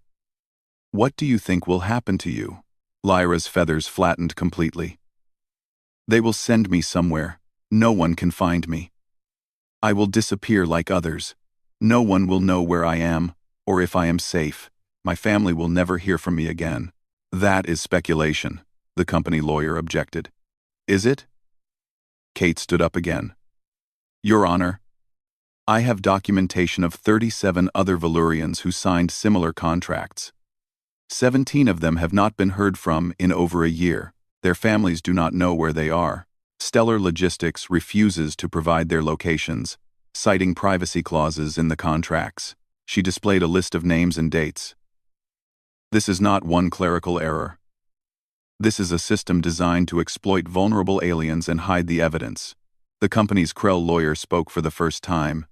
what do you think will happen to you? Lyra's feathers flattened completely. They will send me somewhere. No one can find me. I will disappear like others. No one will know where I am, or if I am safe. My family will never hear from me again. That is speculation, the company lawyer objected. Is it? Kate stood up again. Your Honor, I have documentation of 37 other Valurians who signed similar contracts. 17 of them have not been heard from in over a year. Their families do not know where they are. Stellar Logistics refuses to provide their locations, citing privacy clauses in the contracts. She displayed a list of names and dates. This is not one clerical error. This is a system designed to exploit vulnerable aliens and hide the evidence. The company's Krell lawyer spoke for the first time,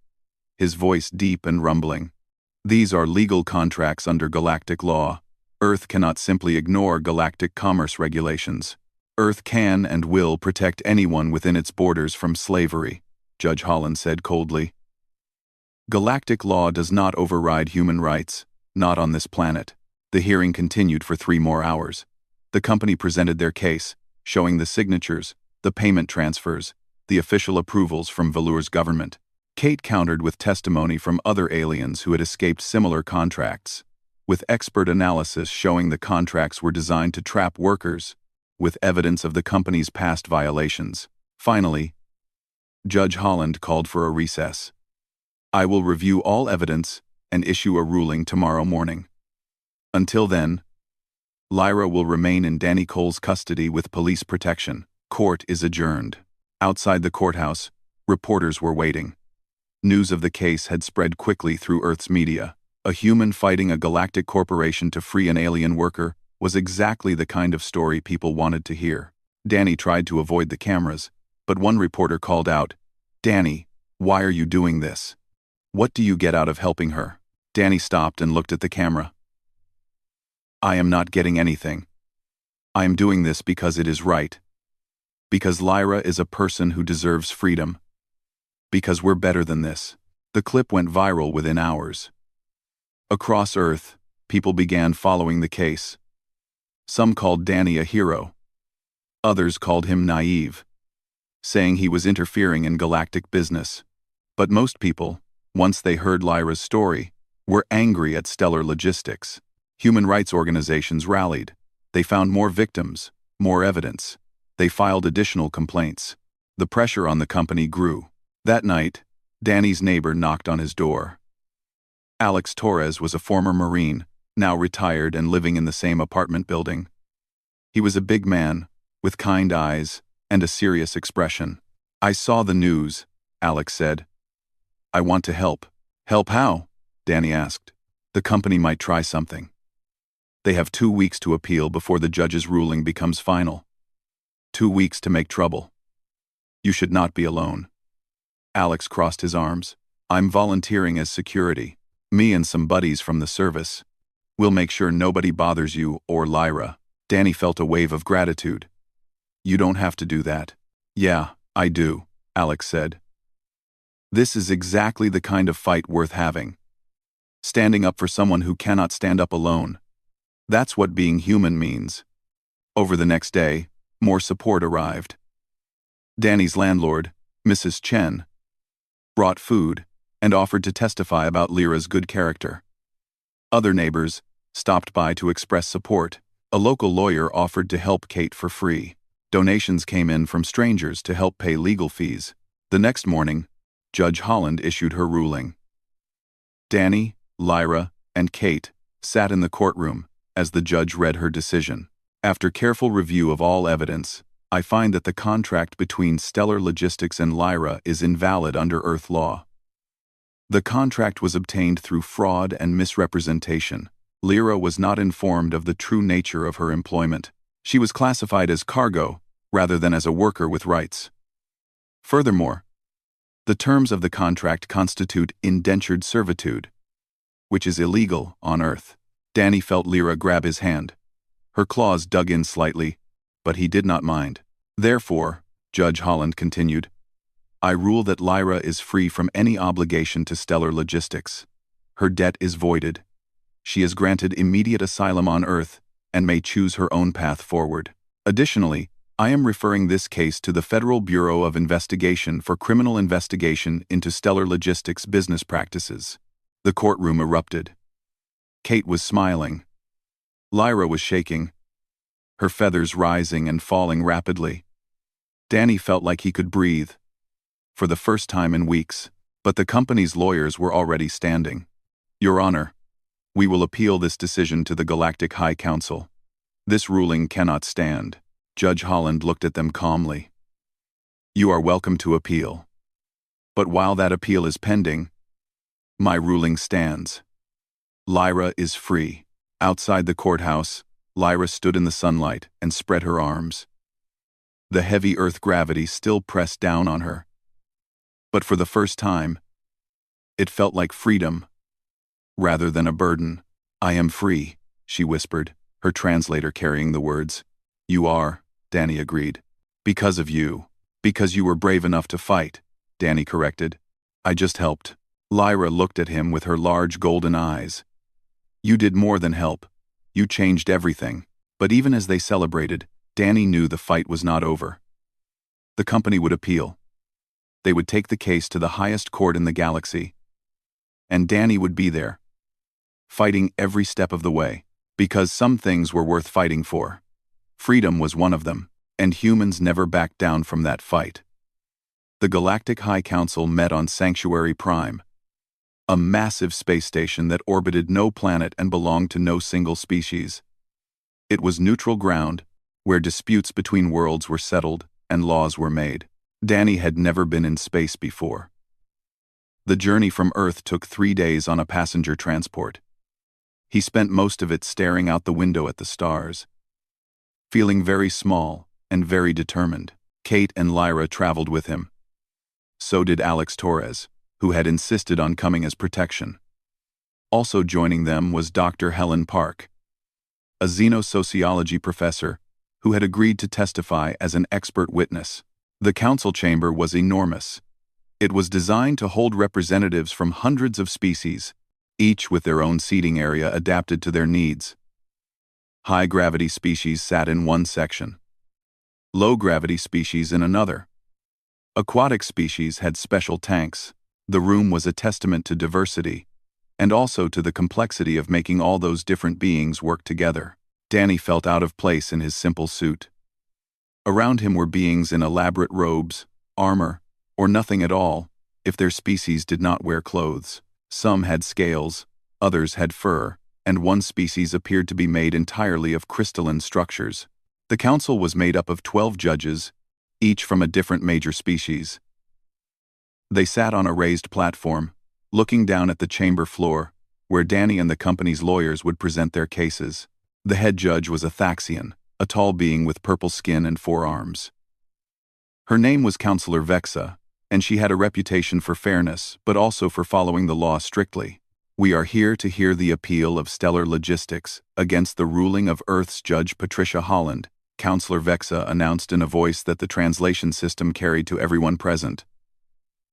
his voice deep and rumbling. These are legal contracts under galactic law. Earth cannot simply ignore galactic commerce regulations. Earth can and will protect anyone within its borders from slavery, Judge Holland said coldly. Galactic law does not override human rights, not on this planet. The hearing continued for 3 more hours. The company presented their case, showing the signatures, the payment transfers, the official approvals from Valur's government. Kate countered with testimony from other aliens who had escaped similar contracts, with expert analysis showing the contracts were designed to trap workers, with evidence of the company's past violations. Finally, Judge Holland called for a recess. I will review all evidence and issue a ruling tomorrow morning. Until then, Lyra will remain in Danny Cole's custody with police protection. Court is adjourned. Outside the courthouse, reporters were waiting. News of the case had spread quickly through Earth's media. A human fighting a galactic corporation to free an alien worker was exactly the kind of story people wanted to hear. Danny tried to avoid the cameras, but one reporter called out, Danny, why are you doing this? What do you get out of helping her? Danny stopped and looked at the camera. I am not getting anything. I am doing this because it is right. Because Lyra is a person who deserves freedom. Because we're better than this. The clip went viral within hours. Across Earth, people began following the case. Some called Danny a hero. Others called him naive, saying he was interfering in galactic business. But most people, once they heard Lyra's story, were angry at Stellar Logistics. Human rights organizations rallied. They found more victims, more evidence. They filed additional complaints. The pressure on the company grew. That night, Danny's neighbor knocked on his door. Alex Torres was a former Marine, now retired and living in the same apartment building. He was a big man, with kind eyes and a serious expression. I saw the news, Alex said. I want to help. Help how? Danny asked. The company might try something. They have 2 weeks to appeal before the judge's ruling becomes final. 2 weeks to make trouble. You should not be alone. Alex crossed his arms. I'm volunteering as security. Me and some buddies from the service. We'll make sure nobody bothers you or Lyra. Danny felt a wave of gratitude. You don't have to do that. Yeah, I do, Alex said. This is exactly the kind of fight worth having. Standing up for someone who cannot stand up alone. That's what being human means. Over the next day, more support arrived. Danny's landlord, Mrs. Chen, brought food and offered to testify about Lyra's good character. Other neighbors stopped by to express support. A local lawyer offered to help Kate for free. Donations came in from strangers to help pay legal fees. The next morning, Judge Holland issued her ruling. Danny, Lyra, and Kate sat in the courtroom as the judge read her decision. After careful review of all evidence, I find that the contract between Stellar Logistics and Lyra is invalid under Earth law. The contract was obtained through fraud and misrepresentation. Lyra was not informed of the true nature of her employment. She was classified as cargo rather than as a worker with rights. Furthermore, the terms of the contract constitute indentured servitude, which is illegal on Earth. Danny felt Lyra grab his hand. Her claws dug in slightly, but he did not mind. Therefore, Judge Holland continued, I rule that Lyra is free from any obligation to Stellar Logistics. Her debt is voided. She is granted immediate asylum on Earth and may choose her own path forward. Additionally, I am referring this case to the Federal Bureau of Investigation for criminal investigation into Stellar Logistics business practices. The courtroom erupted. Kate was smiling. Lyra was shaking, her feathers rising and falling rapidly. Danny felt like he could breathe, for the first time in weeks, but the company's lawyers were already standing. Your Honor, we will appeal this decision to the Galactic High Council. This ruling cannot stand. Judge Holland looked at them calmly. You are welcome to appeal. But while that appeal is pending, my ruling stands. Lyra is free. Outside the courthouse, Lyra stood in the sunlight and spread her arms. The heavy Earth gravity still pressed down on her. But for the first time, it felt like freedom, rather than a burden. I am free, she whispered, her translator carrying the words. You are, Danny agreed. Because of you. Because you were brave enough to fight, Danny corrected. I just helped. Lyra looked at him with her large golden eyes. You did more than help. You changed everything. But even as they celebrated, Danny knew the fight was not over. The company would appeal. They would take the case to the highest court in the galaxy. And Danny would be there, fighting every step of the way, because some things were worth fighting for. Freedom was one of them, and humans never backed down from that fight. The Galactic High Council met on Sanctuary Prime, a massive space station that orbited no planet and belonged to no single species. It was neutral ground, where disputes between worlds were settled and laws were made. Danny had never been in space before. The journey from Earth took 3 days on a passenger transport. He spent most of it staring out the window at the stars, feeling very small and very determined. Kate and Lyra traveled with him. So did Alex Torres, who had insisted on coming as protection. Also joining them was Dr. Helen Park, a xenosociology professor who had agreed to testify as an expert witness. The council chamber was enormous. It was designed to hold representatives from hundreds of species, each with their own seating area adapted to their needs. High-gravity species sat in one section, low-gravity species in another. Aquatic species had special tanks. The room was a testament to diversity, and also to the complexity of making all those different beings work together. Danny felt out of place in his simple suit. Around him were beings in elaborate robes, armor, or nothing at all, if their species did not wear clothes. Some had scales, others had fur, and one species appeared to be made entirely of crystalline structures. The council was made up of 12 judges, each from a different major species. They sat on a raised platform, looking down at the chamber floor, where Danny and the company's lawyers would present their cases. The head judge was a Thaxian, a tall being with purple skin and 4 arms. Her name was Counselor Vexa, and she had a reputation for fairness, but also for following the law strictly. We are here to hear the appeal of Stellar Logistics against the ruling of Earth's Judge Patricia Holland, Counselor Vexa announced in a voice that the translation system carried to everyone present.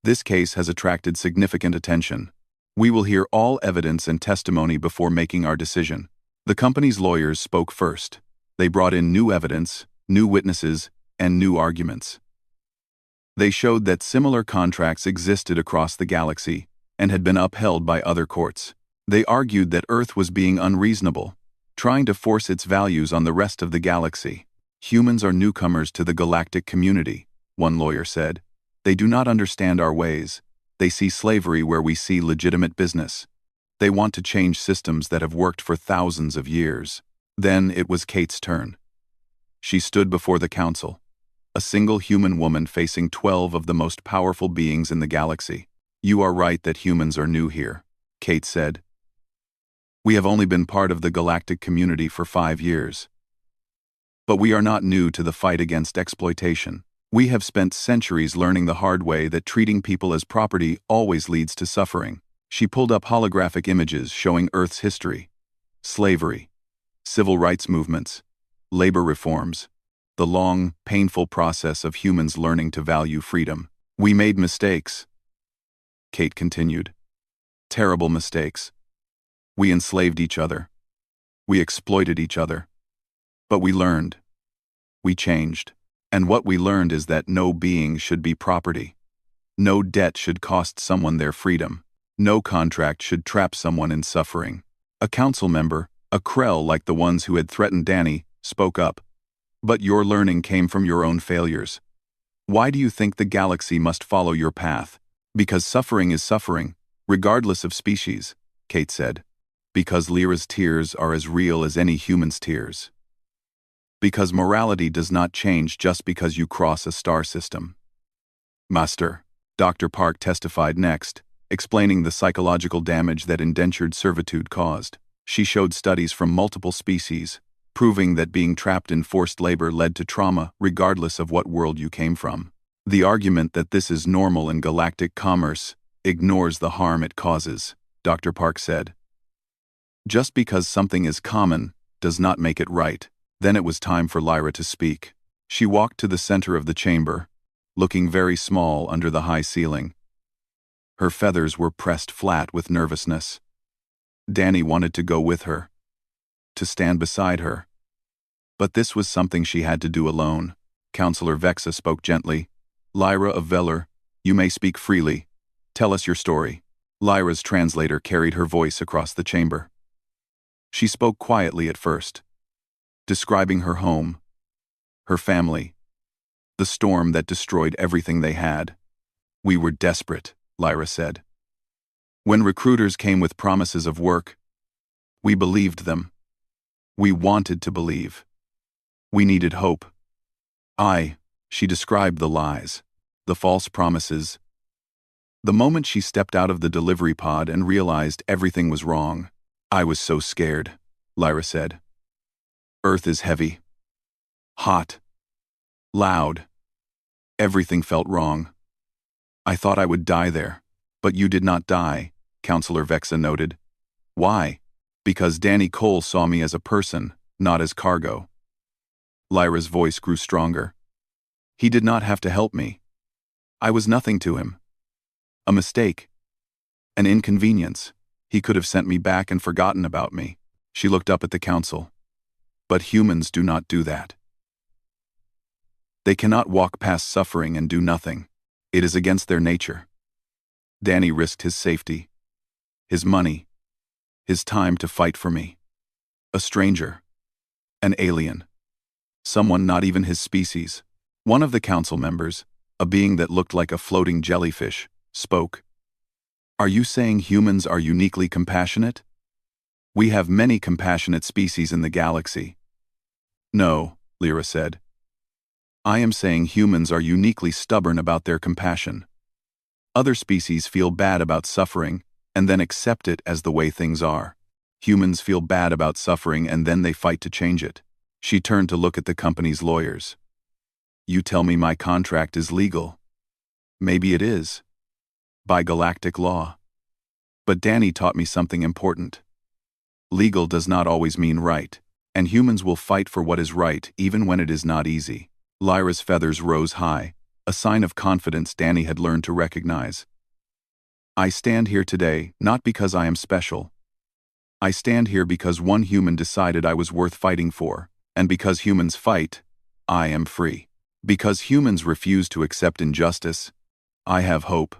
This case has attracted significant attention. We will hear all evidence and testimony before making our decision. The company's lawyers spoke first. They brought in new evidence, new witnesses, and new arguments. They showed that similar contracts existed across the galaxy and had been upheld by other courts. They argued that Earth was being unreasonable, trying to force its values on the rest of the galaxy. Humans are newcomers to the galactic community, one lawyer said. They do not understand our ways. They see slavery where we see legitimate business. They want to change systems that have worked for thousands of years. Then it was Kate's turn. She stood before the council, a single human woman facing 12 of the most powerful beings in the galaxy. You are right that humans are new here, Kate said. We have only been part of the galactic community for 5 years. But we are not new to the fight against exploitation. We have spent centuries learning the hard way that treating people as property always leads to suffering. She pulled up holographic images showing Earth's history: slavery, civil rights movements, labor reforms, the long, painful process of humans learning to value freedom. We made mistakes, Kate continued. Terrible mistakes. We enslaved each other. We exploited each other. But we learned. We changed. And what we learned is that no being should be property. No debt should cost someone their freedom. No contract should trap someone in suffering. A council member, a Krell like the ones who had threatened Danny, spoke up. But your learning came from your own failures. Why do you think the galaxy must follow your path? Because suffering is suffering, regardless of species, Kate said. Because Lyra's tears are as real as any human's tears. Because morality does not change just because you cross a star system. Master, Dr. Park testified next, explaining the psychological damage that indentured servitude caused. She showed studies from multiple species, proving that being trapped in forced labor led to trauma regardless of what world you came from. The argument that this is normal in galactic commerce ignores the harm it causes, Dr. Park said. Just because something is common does not make it right. Then it was time for Lyra to speak. She walked to the center of the chamber, looking very small under the high ceiling. Her feathers were pressed flat with nervousness. Danny wanted to go with her, to stand beside her. But this was something she had to do alone. Counselor Vexa spoke gently. Lyra of Veller, you may speak freely. Tell us your story. Lyra's translator carried her voice across the chamber. She spoke quietly at first, describing her home, her family, the storm that destroyed everything they had. We were desperate, Lyra said. When recruiters came with promises of work, we believed them. We wanted to believe. We needed hope. She described the lies, the false promises. The moment she stepped out of the delivery pod and realized everything was wrong, I was so scared, Lyra said. Earth is heavy, hot, loud. Everything felt wrong. I thought I would die there, but you did not die, Counselor Vexa noted. Why? Because Danny Cole saw me as a person, not as cargo. Lyra's voice grew stronger. He did not have to help me. I was nothing to him. A mistake. An inconvenience. He could have sent me back and forgotten about me. She looked up at the council. But humans do not do that. They cannot walk past suffering and do nothing. It is against their nature. Danny risked his safety, his money, his time to fight for me. A stranger. An alien. Someone not even his species. One of the council members, a being that looked like a floating jellyfish, spoke. Are you saying humans are uniquely compassionate? We have many compassionate species in the galaxy. No, Lyra said. I am saying humans are uniquely stubborn about their compassion. Other species feel bad about suffering and then accept it as the way things are. Humans feel bad about suffering and then they fight to change it. She turned to look at the company's lawyers. You tell me my contract is legal. Maybe it is. By galactic law. But Danny taught me something important. Legal does not always mean right, and humans will fight for what is right even when it is not easy. Lyra's feathers rose high, a sign of confidence Danny had learned to recognize. I stand here today not because I am special. I stand here because one human decided I was worth fighting for, and because humans fight, I am free. Because humans refuse to accept injustice, I have hope.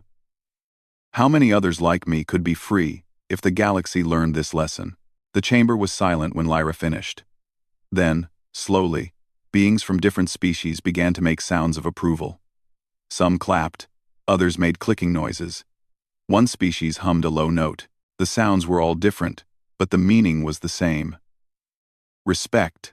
How many others like me could be free if the galaxy learned this lesson? The chamber was silent when Lyra finished. Then, slowly, beings from different species began to make sounds of approval. Some clapped, others made clicking noises. One species hummed a low note. The sounds were all different, but the meaning was the same. Respect,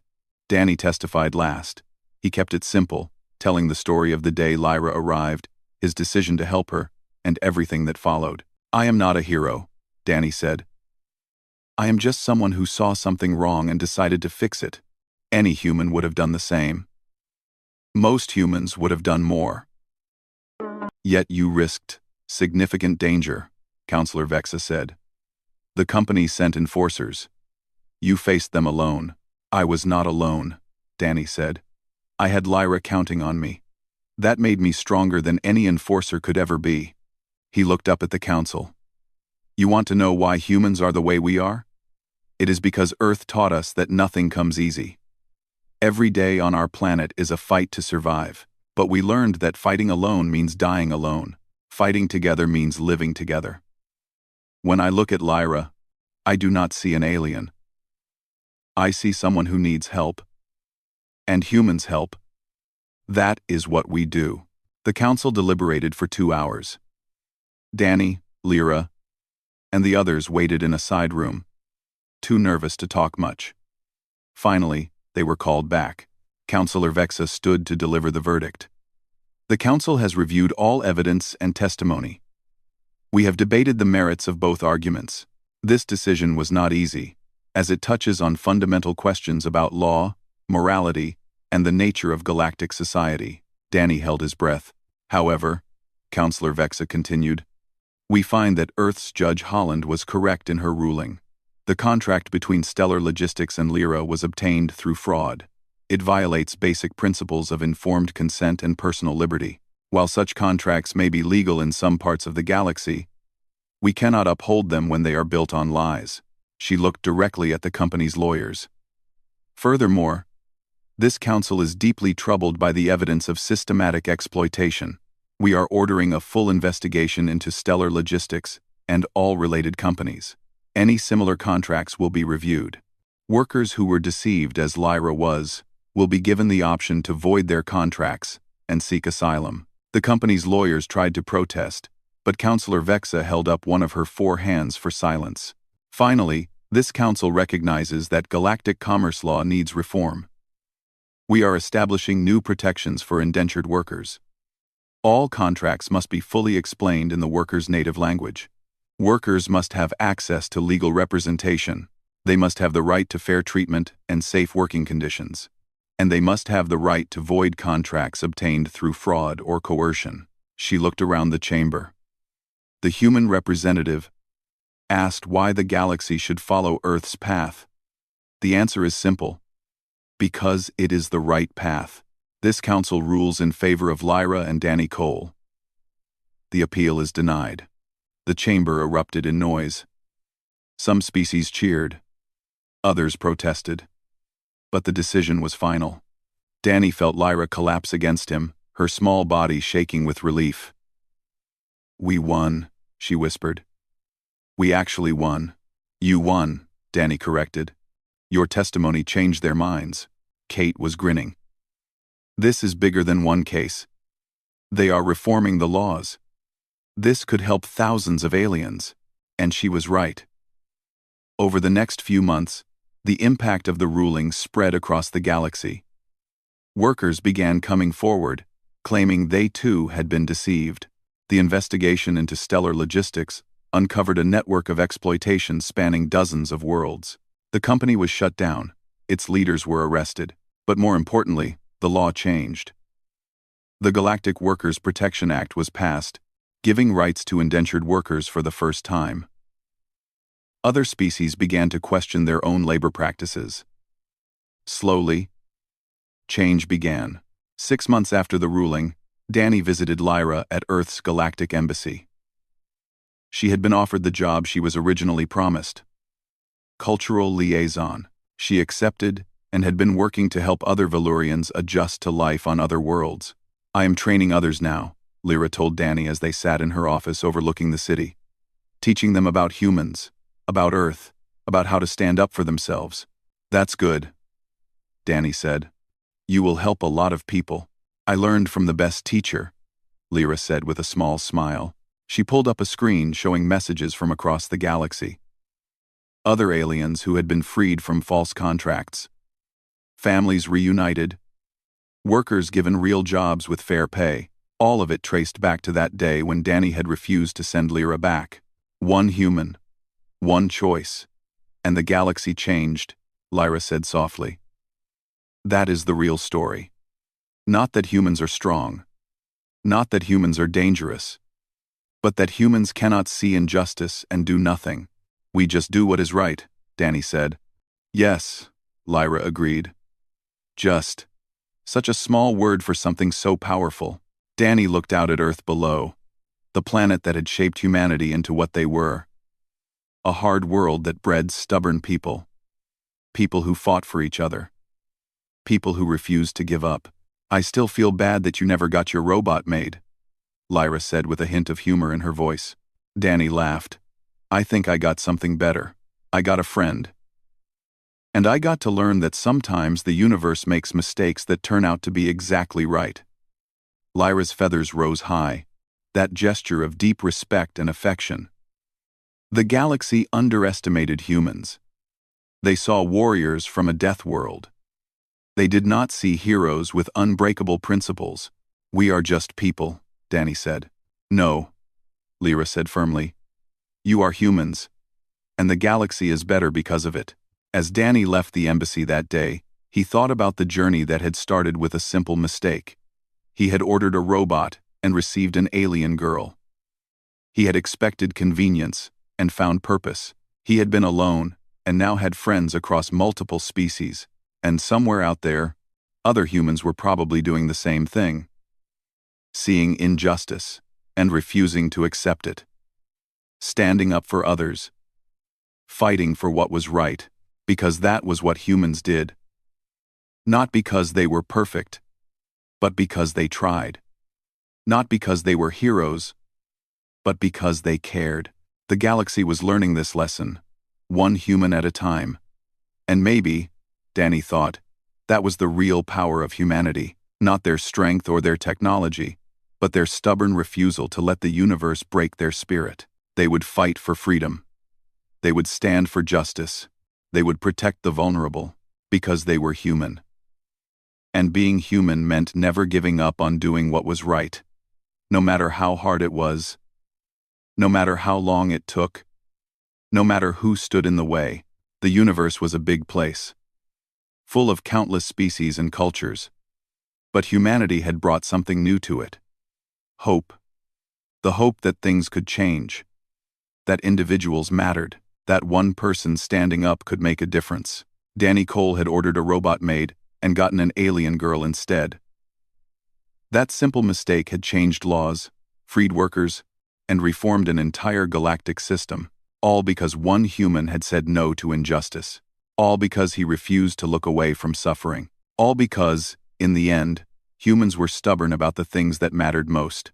Danny testified last. He kept it simple, telling the story of the day Lyra arrived, his decision to help her, and everything that followed. I am not a hero, Danny said. I am just someone who saw something wrong and decided to fix it. Any human would have done the same. Most humans would have done more. Yet you risked significant danger, Counselor Vexa said. The company sent enforcers. You faced them alone. I was not alone, Danny said. I had Lyra counting on me. That made me stronger than any enforcer could ever be. He looked up at the council. You want to know why humans are the way we are? It is because Earth taught us that nothing comes easy. Every day on our planet is a fight to survive, but we learned that fighting alone means dying alone. Fighting together means living together. When I look at Lyra, I do not see an alien. I see someone who needs help. And humans help. That is what we do. The council deliberated for 2 hours. Danny, Lyra, and the others waited in a side room, too nervous to talk much. Finally, they were called back. Counselor Vexa stood to deliver the verdict. The council has reviewed all evidence and testimony. We have debated the merits of both arguments. This decision was not easy, as it touches on fundamental questions about law, morality, and the nature of galactic society. Danny held his breath. However, Counselor Vexa continued, we find that Earth's Judge Holland was correct in her ruling. The contract between Stellar Logistics and Lyra was obtained through fraud. It violates basic principles of informed consent and personal liberty. While such contracts may be legal in some parts of the galaxy, we cannot uphold them when they are built on lies. She looked directly at the company's lawyers. Furthermore, this council is deeply troubled by the evidence of systematic exploitation. We are ordering a full investigation into Stellar Logistics and all related companies. Any similar contracts will be reviewed. Workers who were deceived as Lyra was will be given the option to void their contracts and seek asylum. The company's lawyers tried to protest, but Counselor Vexa held up one of her 4 hands for silence. Finally, this council recognizes that galactic commerce law needs reform. We are establishing new protections for indentured workers. All contracts must be fully explained in the workers' native language. Workers must have access to legal representation. They must have the right to fair treatment and safe working conditions. And they must have the right to void contracts obtained through fraud or coercion. She looked around the chamber. The human representative asked why the galaxy should follow Earth's path. The answer is simple. Because it is the right path. This council rules in favor of Lyra and Danny Cole. The appeal is denied. The chamber erupted in noise. Some species cheered. Others protested. But the decision was final. Danny felt Lyra collapse against him, her small body shaking with relief. We won, she whispered. We actually won. You won, Danny corrected. Your testimony changed their minds. Kate was grinning. This is bigger than one case. They are reforming the laws. This could help thousands of aliens. And she was right. Over the next few months, the impact of the ruling spread across the galaxy. Workers began coming forward, claiming they too had been deceived. The investigation into stellar logistics uncovered a network of exploitation spanning dozens of worlds. The company was shut down, its leaders were arrested, but more importantly, the law changed. The Galactic Workers' Protection Act was passed, giving rights to indentured workers for the first time. Other species began to question their own labor practices. Slowly, change began. 6 months after the ruling, Danny visited Lyra at Earth's Galactic Embassy. She had been offered the job she was originally promised. Cultural liaison. She accepted and had been working to help other Valurians adjust to life on other worlds. "I am training others now," Lyra told Danny as they sat in her office overlooking the city. "Teaching them about humans, about Earth, about how to stand up for themselves." "That's good," Danny said. "You will help a lot of people." "I learned from the best teacher," Lyra said with a small smile. She pulled up a screen showing messages from across the galaxy. Other aliens who had been freed from false contracts. Families reunited. Workers given real jobs with fair pay. All of it traced back to that day when Danny had refused to send Lyra back. One human. One choice. And the galaxy changed, Lyra said softly. That is the real story. Not that humans are strong. Not that humans are dangerous. But that humans cannot see injustice and do nothing. "We just do what is right," Danny said. "Yes," Lyra agreed. "Just." Such a small word for something so powerful. Danny looked out at Earth below, the planet that had shaped humanity into what they were. A hard world that bred stubborn people. People who fought for each other. People who refused to give up. "I still feel bad that you never got your robot made," Lyra said with a hint of humor in her voice. Danny laughed. "I think I got something better. I got a friend. And I got to learn that sometimes the universe makes mistakes that turn out to be exactly right." Lyra's feathers rose high, that gesture of deep respect and affection. The galaxy underestimated humans. They saw warriors from a death world. They did not see heroes with unbreakable principles. "We are just people," Danny said. "No," Lyra said firmly. "You are humans, and the galaxy is better because of it." As Danny left the embassy that day, he thought about the journey that had started with a simple mistake. He had ordered a robot and received an alien girl. He had expected convenience and found purpose. He had been alone and now had friends across multiple species, and somewhere out there, other humans were probably doing the same thing. Seeing injustice and refusing to accept it. Standing up for others. Fighting for what was right, because that was what humans did. Not because they were perfect, but because they tried. Not because they were heroes, but because they cared. The galaxy was learning this lesson, one human at a time. And maybe, Danny thought, that was the real power of humanity, not their strength or their technology, but their stubborn refusal to let the universe break their spirit. They would fight for freedom. They would stand for justice. They would protect the vulnerable, because they were human. And being human meant never giving up on doing what was right, no matter how hard it was, no matter how long it took, no matter who stood in the way. The universe was a big place, full of countless species and cultures. But humanity had brought something new to it. Hope. The hope that things could change, that individuals mattered, that one person standing up could make a difference. Danny Cole had ordered a robot maid and gotten an alien girl instead. That simple mistake had changed laws, freed workers, and reformed an entire galactic system, all because one human had said no to injustice. All because he refused to look away from suffering. All because, in the end, humans were stubborn about the things that mattered most.